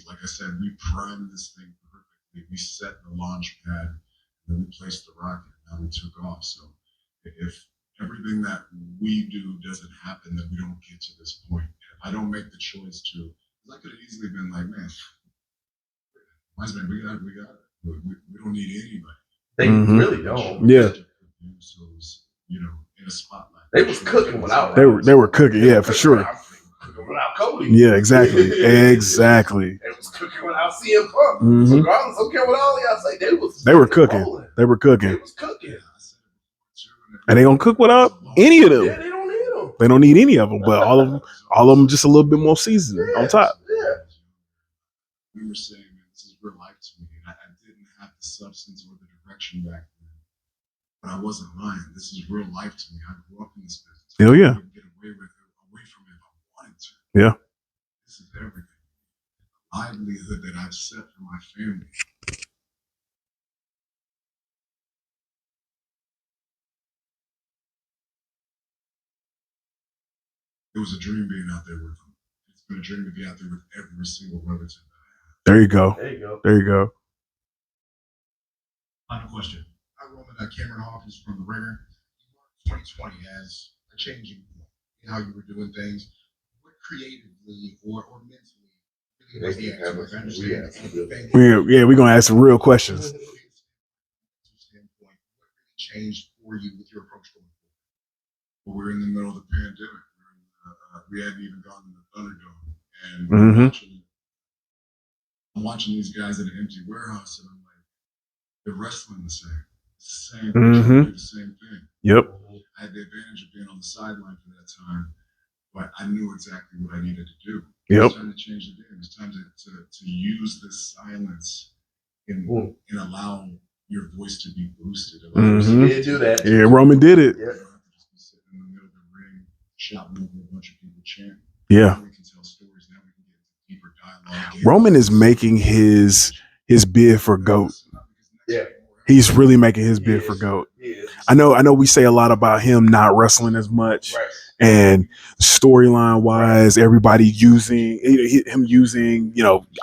Like I said, we primed this thing perfectly. We set the launch pad, then we placed the rocket, and now we took off. So if everything that we do doesn't happen, then we don't get to this point. If I don't make the choice to, I could have easily been like, man, we got it. We don't need anybody. They really don't. Yeah. So, in a spotlight. They was cooking without. They were cooking, yeah, for sure. Without Cody. Yeah, exactly. They was cooking without CM Punk. So regardless, I don't care what all y'all say, they were cooking. Rolling. They were cooking. They was cooking. And they gonna cook without any of them. Yeah, they don't need them. They don't need any of them, but all of them just a little bit more seasoned on top. Yeah. We were saying, man, this is real life to me. And I didn't have the substance or the direction back then. But I wasn't lying. This is real life to me. I grew up in this business. Hell yeah. I could get away from it if I wanted to. Yeah. This is everything. The livelihood that I've set for my family. It was a dream being out there with them. It's been a dream to be out there with every single relative that I have. There you go. Final question. Hi, Roman. Cameron Hawkins from The Ringer. 2020 as a changing point in how you were doing things. What creatively or mentally really was the answer? I understand. Yeah, we're gonna ask some real questions. What really changed for you with your approach going forward? Well, we're in the middle of the pandemic. We hadn't even gone to the Thunderdome, and I'm watching these guys in an empty warehouse, and I'm like, they're wrestling the same. It's the same. Do the same thing. Yep. I had the advantage of being on the sideline for that time, but I knew exactly what I needed to do. Yep. It's time to change the game. It's time to use this silence and allow your voice to be boosted. You did do that. Yeah, Roman did it. Yeah. Just be sitting in the middle of the ring, shouting over a bunch of people chanting. Yeah. We can tell stories now. We can get deeper dialogue. Roman is making his bid for GOAT. Yeah. He's really making his bid for GOAT. I know we say a lot about him not wrestling as much, and storyline wise, everybody using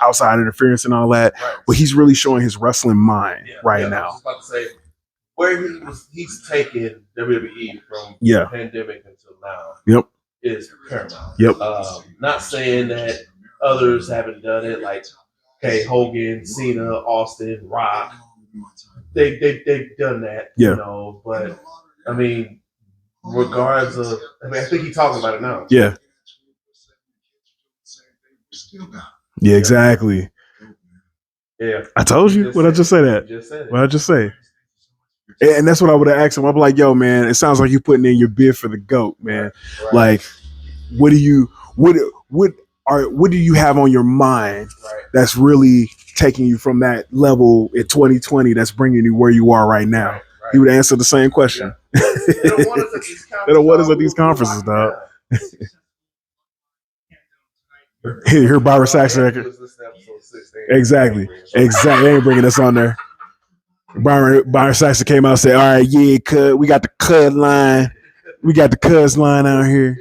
outside interference and all that. But he's really showing his wrestling mind now. I was about to say where he's taken WWE from the pandemic until now. Yep. Is paramount. Yep. Not saying that others haven't done it, like Hogan, Cena, Austin, Rock. They've done that, but I mean, regardless of, I think he's talking about it now. Yeah. Yeah, exactly. Yeah. I told you. What I just say that? You just said it. What I just say? And that's what I would have asked him. I'd be like, yo, man, it sounds like you're putting in your bid for the GOAT, man. Right. Like, what do you have on your mind that's really taking you from that level in 2020 that's bringing you where you are right now? He would answer the same question. They don't want us at these conferences, dog. Here, Byron Saxon. Exactly. They ain't bringing us on there. Byron Saxon came out and said, all right, yeah, cuz we got the cuz line. We got the cuz line out here.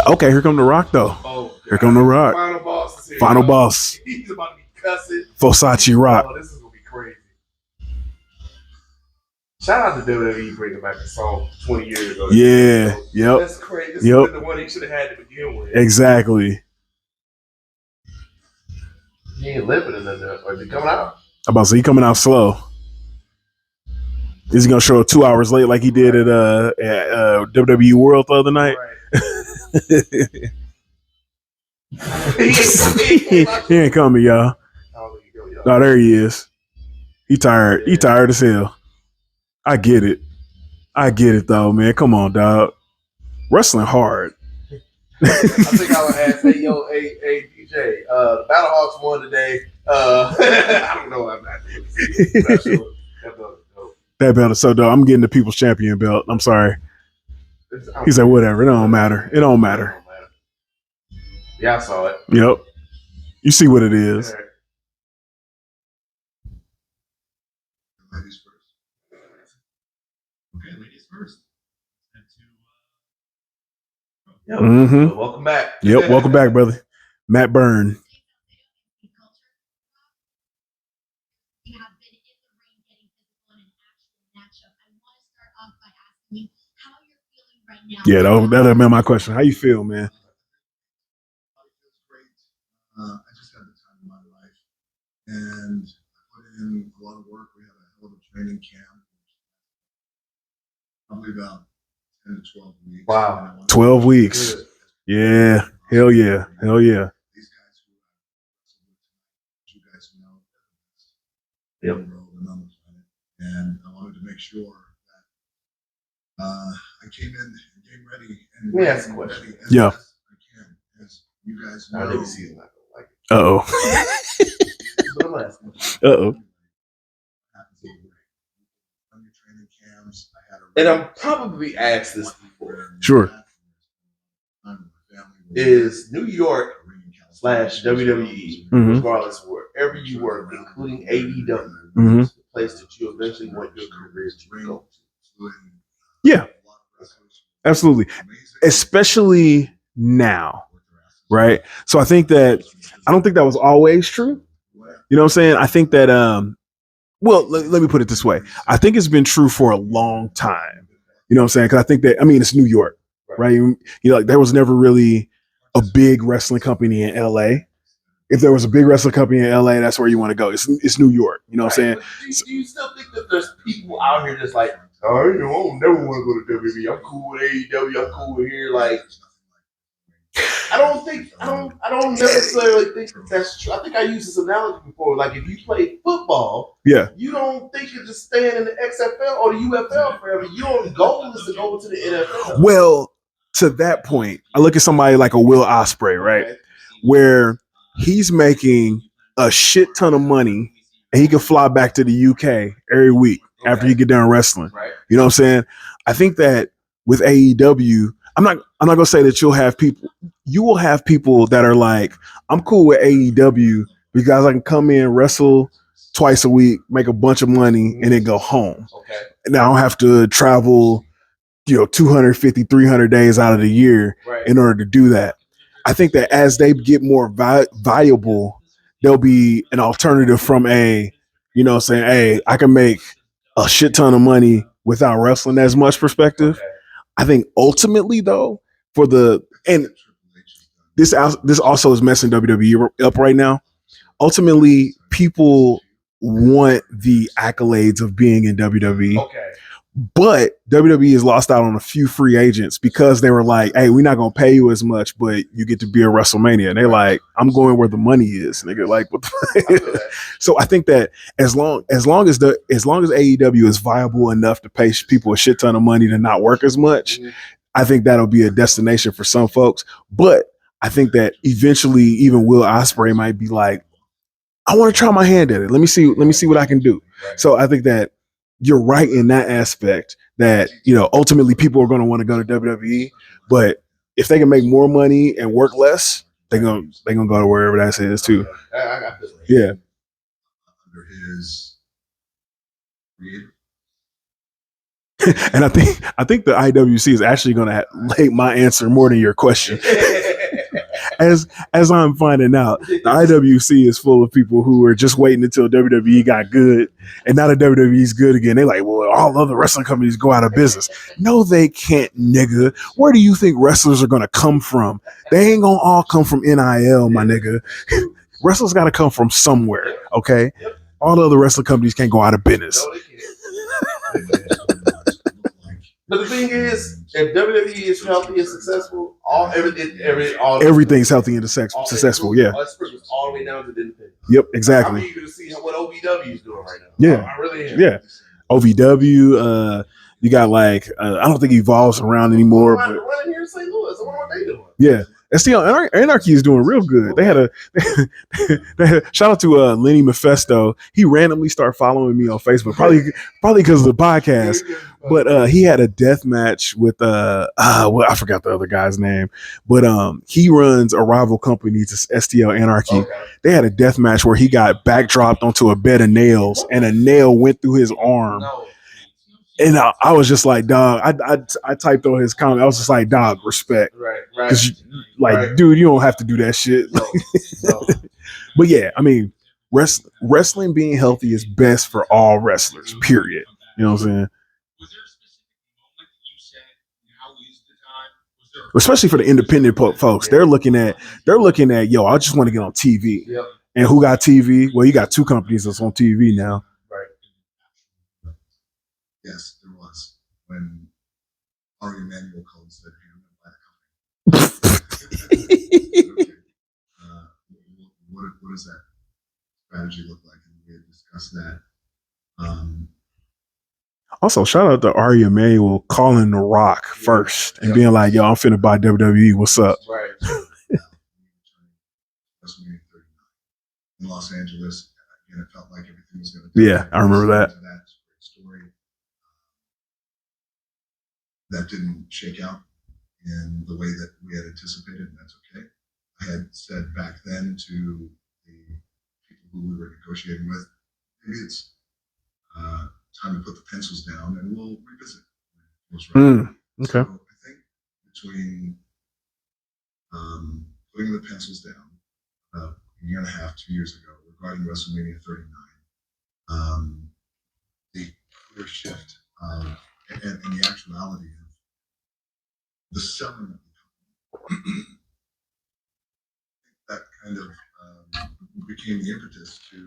Okay, here come The Rock, though. Here come The Rock. Final boss. He's about to be cussing. Fosachi Rock. Oh, this is going to be crazy. Shout out to WWE bringing back the song 20 years ago. Yeah. Yep. That's crazy. This is the one he should have had to begin with. Exactly. He ain't living in there. Or is he coming out? I'm about to say, he coming out slow. Is he going to show up 2 hours late like he did at WWE World the other night? Right. He ain't coming, y'all. No, there he is. He tired. He tired as hell. I get it. Though, man. Come on, dog. Wrestling hard. I think I would ask, hey, DJ, the Battlehawks won today. I don't know. I'm not sure. That belt is so dope. I'm getting the People's Champion belt. I'm sorry. He said, whatever. It don't matter. Yeah, I saw it. Yep. You see what it is. Ladies first. Okay, ladies first. Yep. Mm-hmm. Welcome back. Yep. Welcome back, brother. Matt Byrne. Yeah, that'll have been my question. How you feel, man? I just had the time of my life, and I put in a lot of work. We had a hell of a training camp, probably about 10 to 12 weeks. Wow, 12 weeks. Good. Yeah, hell yeah. These guys who you guys know, yep. On the planet, and I wanted to make sure that I came in and came ready. And let me ask a question. Yeah. I can, as you guys know. I didn't see it. Like it. Uh-oh. On your training cams, I had and I'm probably asked this before. Sure. Is New York / WWE, regardless of wherever you work, including AEW, the place that you eventually want your career to go to? Yeah, absolutely. Especially now, right? So I don't think that was always true. You know what I'm saying? I think that, well, let me put it this way. I think it's been true for a long time. You know what I'm saying? Because I think that, it's New York, right? Like there was never really a big wrestling company in LA. If there was a big wrestling company in LA, that's where you want to go. It's New York. You know what I'm saying? Do you still think that there's people out here that's like, I don't never want to go to WWE. I'm cool with AEW. I'm cool with here. Like, I don't necessarily think that that's true. I think I used this analogy before. Like, if you play football, you don't think you're just staying in the XFL or the UFL forever. Your goal is to go to the NFL. Well, to that point, I look at somebody like a Will Ospreay, right? Okay. Where he's making a shit ton of money and he can fly back to the UK every week after you get done wrestling. Right. You know what I'm saying? I think that with AEW, I'm not gonna say that you will have people that are like, I'm cool with AEW because I can come in, wrestle twice a week, make a bunch of money, and then go home. Okay. And I don't have to travel 250, 300 days out of the year in order to do that. I think that as they get more valuable, there'll be an alternative from hey, I can make a shit ton of money without wrestling as much perspective. Okay. I think ultimately though, this also is messing WWE up right now. Ultimately, people want the accolades of being in WWE. Okay. But WWE has lost out on a few free agents because they were like, hey, we're not going to pay you as much, but you get to be at WrestleMania. And they're like, I'm going where the money is. And they get like, what the So I think that as long as AEW is viable enough to pay people a shit ton of money to not work as much, I think that'll be a destination for some folks. But I think that eventually even Will Ospreay might be like, I want to try my hand at it. Let me see what I can do. So I think that you're right in that aspect that, ultimately people are going to want to go to WWE, but if they can make more money and work less, they're going to go to wherever that is too. I got this. Yeah. Under his creator. And I think the IWC is actually going to make my answer more than your question. As I'm finding out, the IWC is full of people who are just waiting until WWE got good, and now that WWE's good again, they're like, well, all other wrestling companies go out of business. No, they can't, nigga. Where do you think wrestlers are going to come from? They ain't going to all come from NIL, my nigga. Wrestlers got to come from somewhere, okay? All the other wrestling companies can't go out of business. But the thing is, if WWE is healthy and successful, everything's healthy and successful. Yeah. All the way down to the independent. Yep, exactly. I'm eager to see what OVW is doing right now. Yeah, I really am. Yeah, OVW. You got like I don't think Evolve's around anymore. But running here in St. Louis. I wonder what they doing. Yeah. STL Anarchy is doing real good. They had a shout out to Lenny Mephisto. He randomly started following me on Facebook, probably because of the podcast. But he had a death match with well, I forgot the other guy's name, but he runs a rival company to STL Anarchy. Okay. They had a death match where he got backdropped onto a bed of nails, and a nail went through his arm. No. And I was just like, dog. I typed on his comment. I was just like, dog, respect. Right. Dude, you don't have to do that shit. No. But yeah, I mean, wrestling being healthy is best for all wrestlers. Period. You know what I'm saying? Was there a specific moment that you said, now is the time? Especially for the independent folks, they're looking at, yo, I just want to get on TV. Yep. And who got TV? Well, you got two companies that's on TV now. Yes, there was. When Ari Emanuel called and said, hey, I'm going to buy the company. Okay. What does that strategy look like? And we had discussed that. Also, shout out to Ari Emanuel calling The Rock first and being like, yo, I'm finna buy WWE. What's up? Right. WrestleMania 39 in Los Angeles. Again, it felt like everything was going to. Yeah, I remember that. Story. That didn't shake out in the way that we had anticipated, and that's okay. I had said back then to the people who we were negotiating with, maybe it's time to put the pencils down and we'll revisit. Okay. So I think between putting the pencils down a year and a half, 2 years ago, regarding WrestleMania 39, the clear shift and the actuality of the selling of the company, that kind of became the impetus to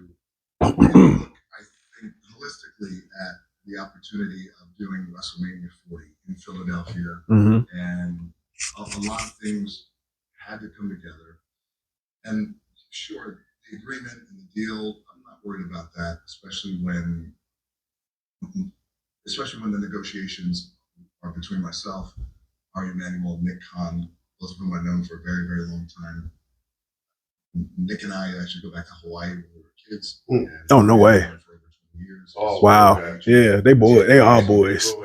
look, I think, holistically at the opportunity of doing WrestleMania 40 in Philadelphia. And a lot of things had to come together. And sure, the agreement and the deal, I'm not worried about that, especially when the negotiations are between myself, Ari Emanuel, Nick Khan, both of whom I've known for a very, very long time. Nick and I actually go back to Hawaii when we were kids. Oh, no way. For over 20 years. Oh, wow. Yeah, they are boys. I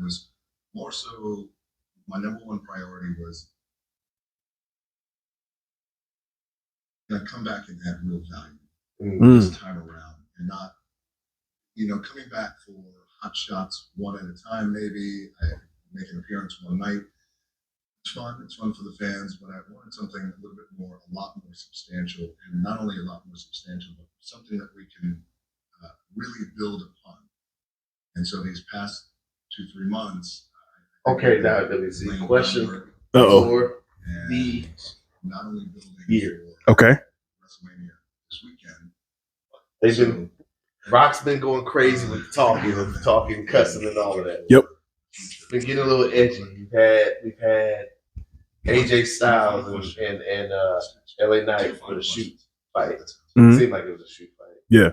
was more so, my number one priority was to come back and add real value this time around, and not, coming back for hot shots one at a time, maybe. I make an appearance one night. It's fun for the fans, but I wanted something a lot more substantial, and not only a lot more substantial, but something that we can really build upon. And so these past 2-3 months. Okay, now let me see. Question for the not only building year. Okay. WrestleMania this weekend. Rock's been going crazy with talking, cussing, and all of that. Yep. Been getting a little edgy. We've had AJ Styles and LA Knight for the shoot fight. It seemed like it was a shoot fight. Yeah.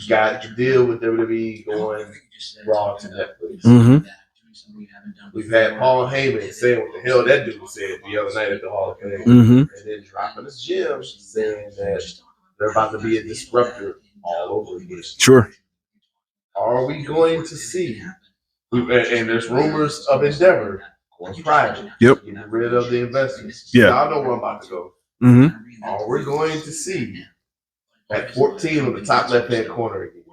Got the deal with WWE going Raw to Netflix. We've had Paul Heyman saying what the hell that dude said the other night at the Hall of Fame, and then dropping his gem saying that they're about to be a disruptor all over again. Sure. Are we going to see? And there's rumors of Endeavor going private. Yep. Getting rid of the investors. Yeah. Y'all know where I'm about to go. Are we going to see at 14 on the top left hand corner again?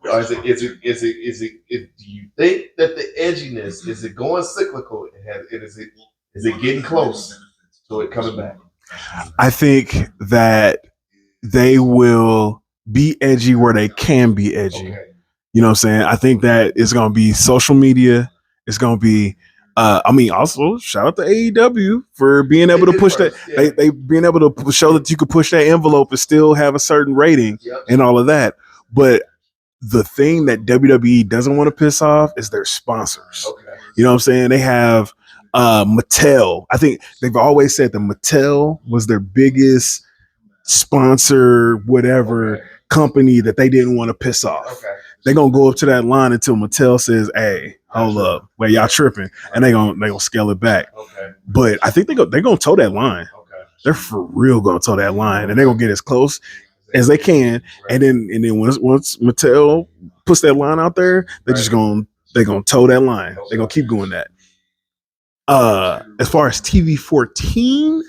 Or do you think that the edginess, is it going cyclical? Is it getting close to it coming back? I think that they will be edgy where they can be edgy. Okay. You know what I'm saying? I think that it's going to be social media. It's going to be, also shout out to AEW for being able to push that. Yeah. They being able to show that you could push that envelope and still have a certain rating and all of that. But the thing that WWE doesn't want to piss off is their sponsors. Okay. You know what I'm saying? They have Mattel. I think they've always said that Mattel was their biggest sponsor, whatever company that they didn't want to piss off. Okay. They're gonna go up to that line until Mattel says, "Hey, hold up, wait, y'all tripping," and they gonna scale it back. Okay. But I think they're gonna toe that line. Okay. They're for real gonna toe that line, and they're gonna get as close as they can. And then once Mattel puts that line out there, they're gonna toe that line. They're gonna keep doing that. As far as TV 14,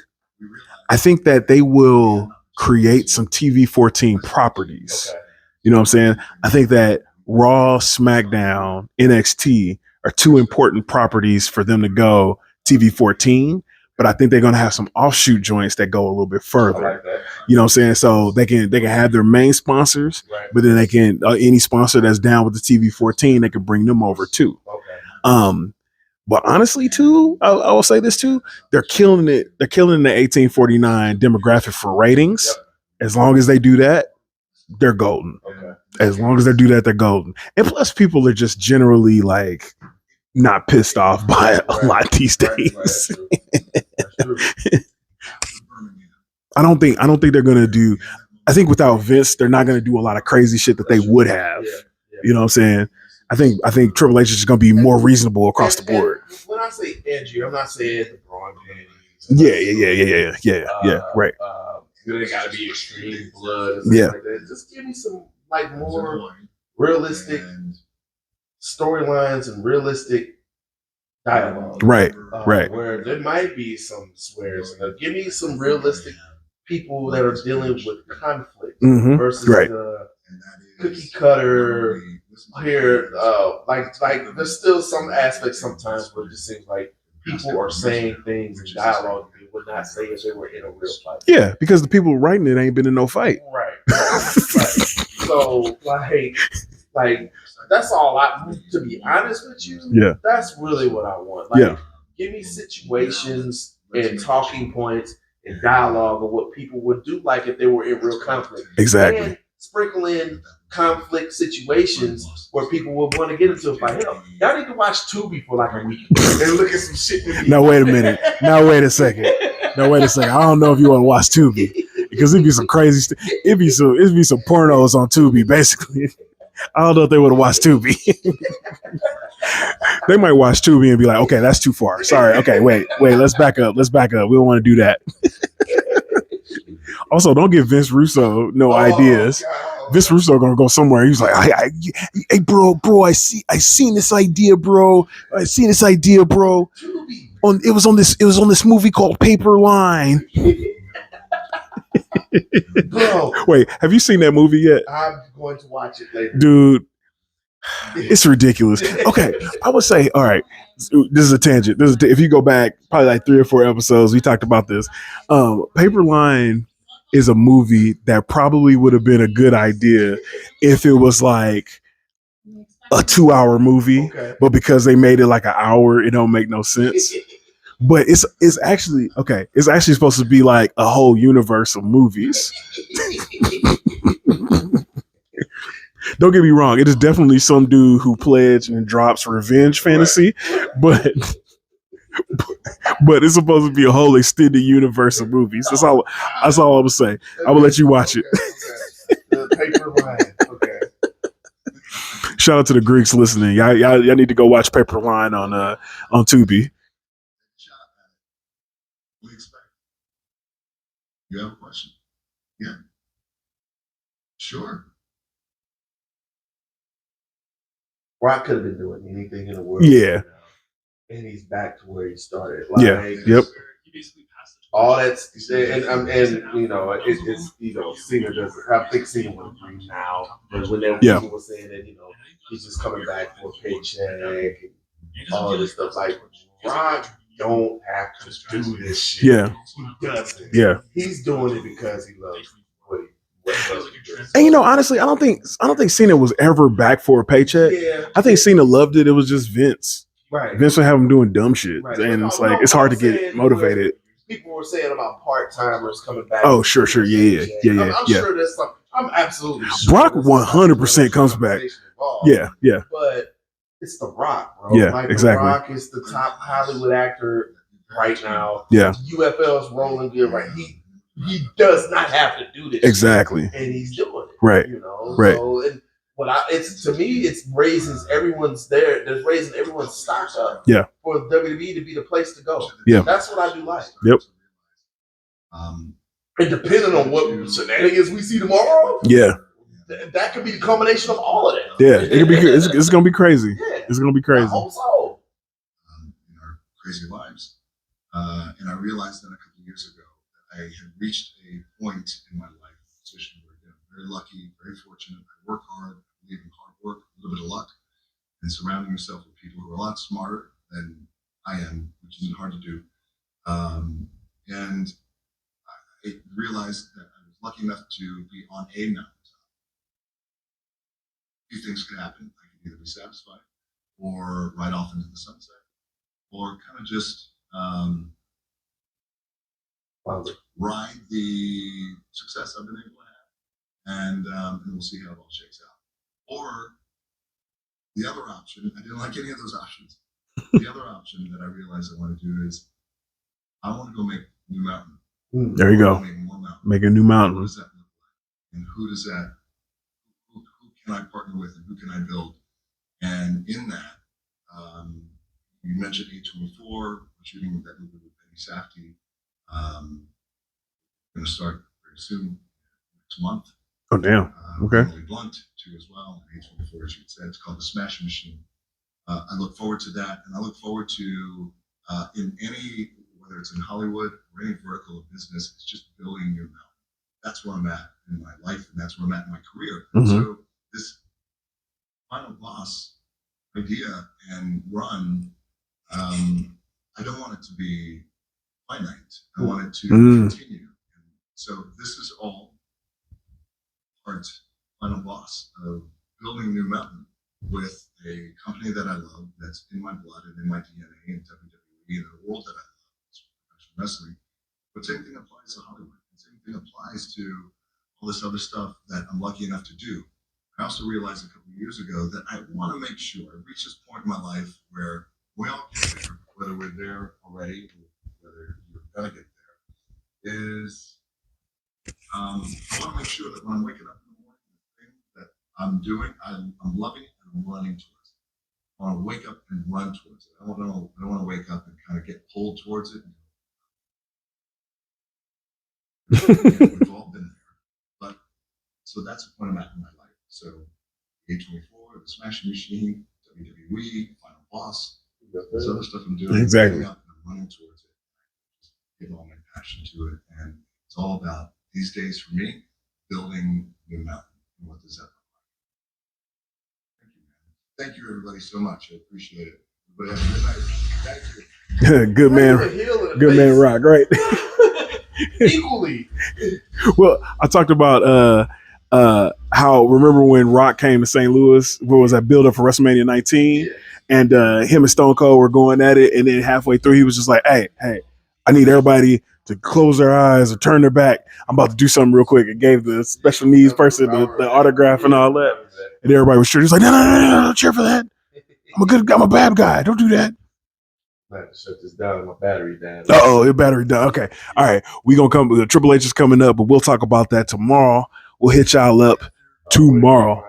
I think that they will create some TV 14 properties. Okay. You know what I'm saying? I think that Raw, SmackDown, NXT are two important properties for them to go TV 14, but I think they're going to have some offshoot joints that go a little bit further. I like that. You know what I'm saying? So they can have their main sponsors, Right. but then they can any sponsor that's down with the TV 14, they can bring them over too. Okay. But honestly, too, I will say this too: they're killing it. They're killing the 1849 demographic for ratings. Yep. As long as they do that, they're golden. Okay. As long as they do that, they're golden. And plus, people are just generally like not pissed off by a lot these days. That's true. I don't think they're gonna do. I think without Vince, they're not gonna do a lot of crazy shit that they would have. Yeah. You know what I'm saying? I think Triple H is just gonna be more reasonable across the board. And when I say edgy, I'm not saying the brawn panties. Yeah. Right. They gotta be extreme blood. Yeah. Like that. Just give me some like more realistic storylines and realistic dialogue. Right. Where there might be some swears. Give me some realistic people that are dealing with conflict versus Right. the cookie cutter. Here, like there's still some aspects sometimes where it just seems like people are saying things in dialogue they would not say if they were in a real fight. Yeah, because the people writing it ain't been in no fight. Right. So like that's all to be honest with you. Yeah. That's really what I want. Like, Yeah. give me situations and talking points and dialogue of what people would do like if they were in real conflict. Exactly. And sprinkle in conflict situations where people would want to get into a fight. Y'all need to watch Tubi for like a week and look at some shit. Now wait a minute. Now wait a second. I don't know if you want to watch Tubi because it'd be some crazy stuff. It'd be some pornos on Tubi basically. I don't know if they would have watched Tubi. They might watch Tubi and be like, okay, that's too far. Sorry. Okay, wait, let's back up. We don't want to do that. Also, don't give Vince Russo no ideas. God. Vince Russo gonna go somewhere. He's like, hey, bro, I seen this idea, bro. Tubi. It was on this movie called Paper Line. Bro, Wait, have you seen that movie yet? I'm going to watch it later. Dude, it's ridiculous. Okay, I would say, all right, this is a tangent. If you go back probably like 3 or 4 episodes, we talked about this. Paper Line is a movie that probably would have been a good idea if it was like a 2-hour movie, Okay. but because they made it like an hour, it don't make no sense. But it's actually okay. It's actually supposed to be like a whole universe of movies. Don't get me wrong. It is definitely some dude who pledged and drops revenge fantasy, but it's supposed to be a whole extended universe of movies. That's all I'm gonna say. I will let you watch it. Okay. The Paper Line. Okay. Shout out to the Greeks listening. Y'all need to go watch Paper Line on Tubi. We expect. You have a question? Yeah. Sure. Brock could have been doing anything in the world. Yeah. And he's back to where he started. Yeah. Yep. All that's and you know it's you know Cena doesn't. I think Cena would agree now, but when people were saying that he's just coming back for a paycheck and all this stuff, like Brock don't have to do this shit. Yeah. He doesn't. Yeah. He's doing it because he loves what he does. And honestly, I don't think Cena was ever back for a paycheck. Yeah. I think Cena loved it. It was just Vince. Right. Vince would have him doing dumb shit, Right. and No, it's like no, it's hard to I'm get saying motivated. People were saying about part timers coming back. Oh, sure, yeah. I'm sure there's some. I'm absolutely sure. Brock 100% comes back. Yeah. But it's The Rock, bro. Yeah, like, exactly. The Rock is the top Hollywood actor right now. Yeah. UFL's rolling good, right? He does not have to do this. Exactly. Shit, and he's doing it. Right. You know? Right. So, and it's to me, it's raises everyone's there. There's raising everyone's stocks up. Yeah. For WWE to be the place to go. Yeah. That's what I do like. Yep. And depending on what shenanigans we see tomorrow, that could be the culmination of all of that. Yeah, it could be. It's gonna be crazy. Yeah. It's gonna be crazy. I hope so. In our crazy lives, and I realized that a couple of years ago that I had reached a point in my life, position where I'm very lucky, very fortunate. I work hard, I believe in hard work, a little bit of luck, and surrounding yourself with people who are a lot smarter than I am, which isn't hard to do. And I realized that I was lucky enough to be on a mountaintop. A few things could happen. I could either be satisfied or ride off into the sunset, or kind of just ride the success I've been able to have, and we'll see how it all shakes out. Or the other option, I didn't like any of those options. The other option that I realized I want to do is I want to go make a new mountain. There you go. Make a new mountain. What does that look like? And who does that? Who can I partner with, and who can I build? And in that, you mentioned A24. We're shooting that movie with Benny Safdie. Going to start very soon, next month. Oh damn! Okay. Emily Blunt too as well. A24, as you said, it's called The Smash Machine. I look forward to that, and I look forward to in any, whether it's in Hollywood or any vertical of business, it's just building your mountain. That's where I'm at in my life, and that's where I'm at in my career. Mm-hmm. So this Final Boss idea and run, I don't want it to be finite. I want it to continue. And so this is all part Final Boss of building a new mountain with a company that I love, that's in my blood and in my DNA, and WWE, and the world that I love, professional wrestling. But same thing applies to Hollywood. The same thing applies to all this other stuff that I'm lucky enough to do. I also realized a couple of years ago that I want to make sure I reach this point in my life where we all get there, whether we're there already or whether you're gonna get there, is I want to make sure that when I'm waking up in the morning, the thing that I'm doing, I'm loving it and I'm running towards it. I want to wake up and run towards it. I don't want to wake up and kind of get pulled towards it. We've all been there. But so that's the point I'm at in my life. So A24, the Smashing Machine, WWE, Final Boss, there's other stuff I'm doing. Exactly. I'm running towards it. Just give all my passion to it. And it's all about, these days for me, building new mountain. And what does that look like? Thank you, man. Thank you, everybody, so much. I appreciate it. Everybody have a good night. Thank you. Good man. Good man, Rock. Right. Equally. Well, I talked about how, remember when Rock came to St. Louis? What was that build up for WrestleMania 19? Yeah. And him and Stone Cold were going at it, and then halfway through, he was just like, "Hey, I need everybody to close their eyes or turn their back. I'm about to do something real quick." And gave the special needs person the autograph and all that, and everybody was sure. He's like, "No, cheer for that. I'm a bad guy. Don't do that." I have to shut this down. My battery down. Your battery down. Okay, all right. We gonna come. Triple H is coming up, but we'll talk about that tomorrow. We'll hit y'all up tomorrow.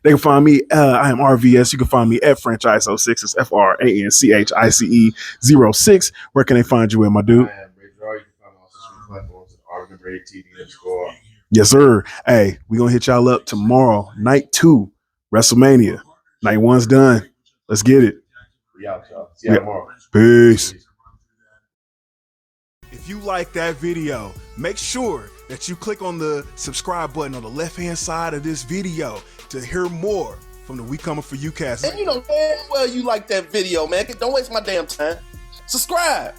They can find me. I am RVS. You can find me at Franchice06. It's FRANCHICE 06. Where can they find you at, my dude? I am Ray Draw. You can find me on social platforms at R8TED R. Yes, sir. Hey, we gonna hit y'all up tomorrow, night 2, WrestleMania. Night 1's done. Let's get it. We out, y'all. See you tomorrow. Peace. If you like that video, make sure that you click on the subscribe button on the left-hand side of this video to hear more from the We Coming For You cast. And you know damn well you like that video, man. Don't waste my damn time. Subscribe.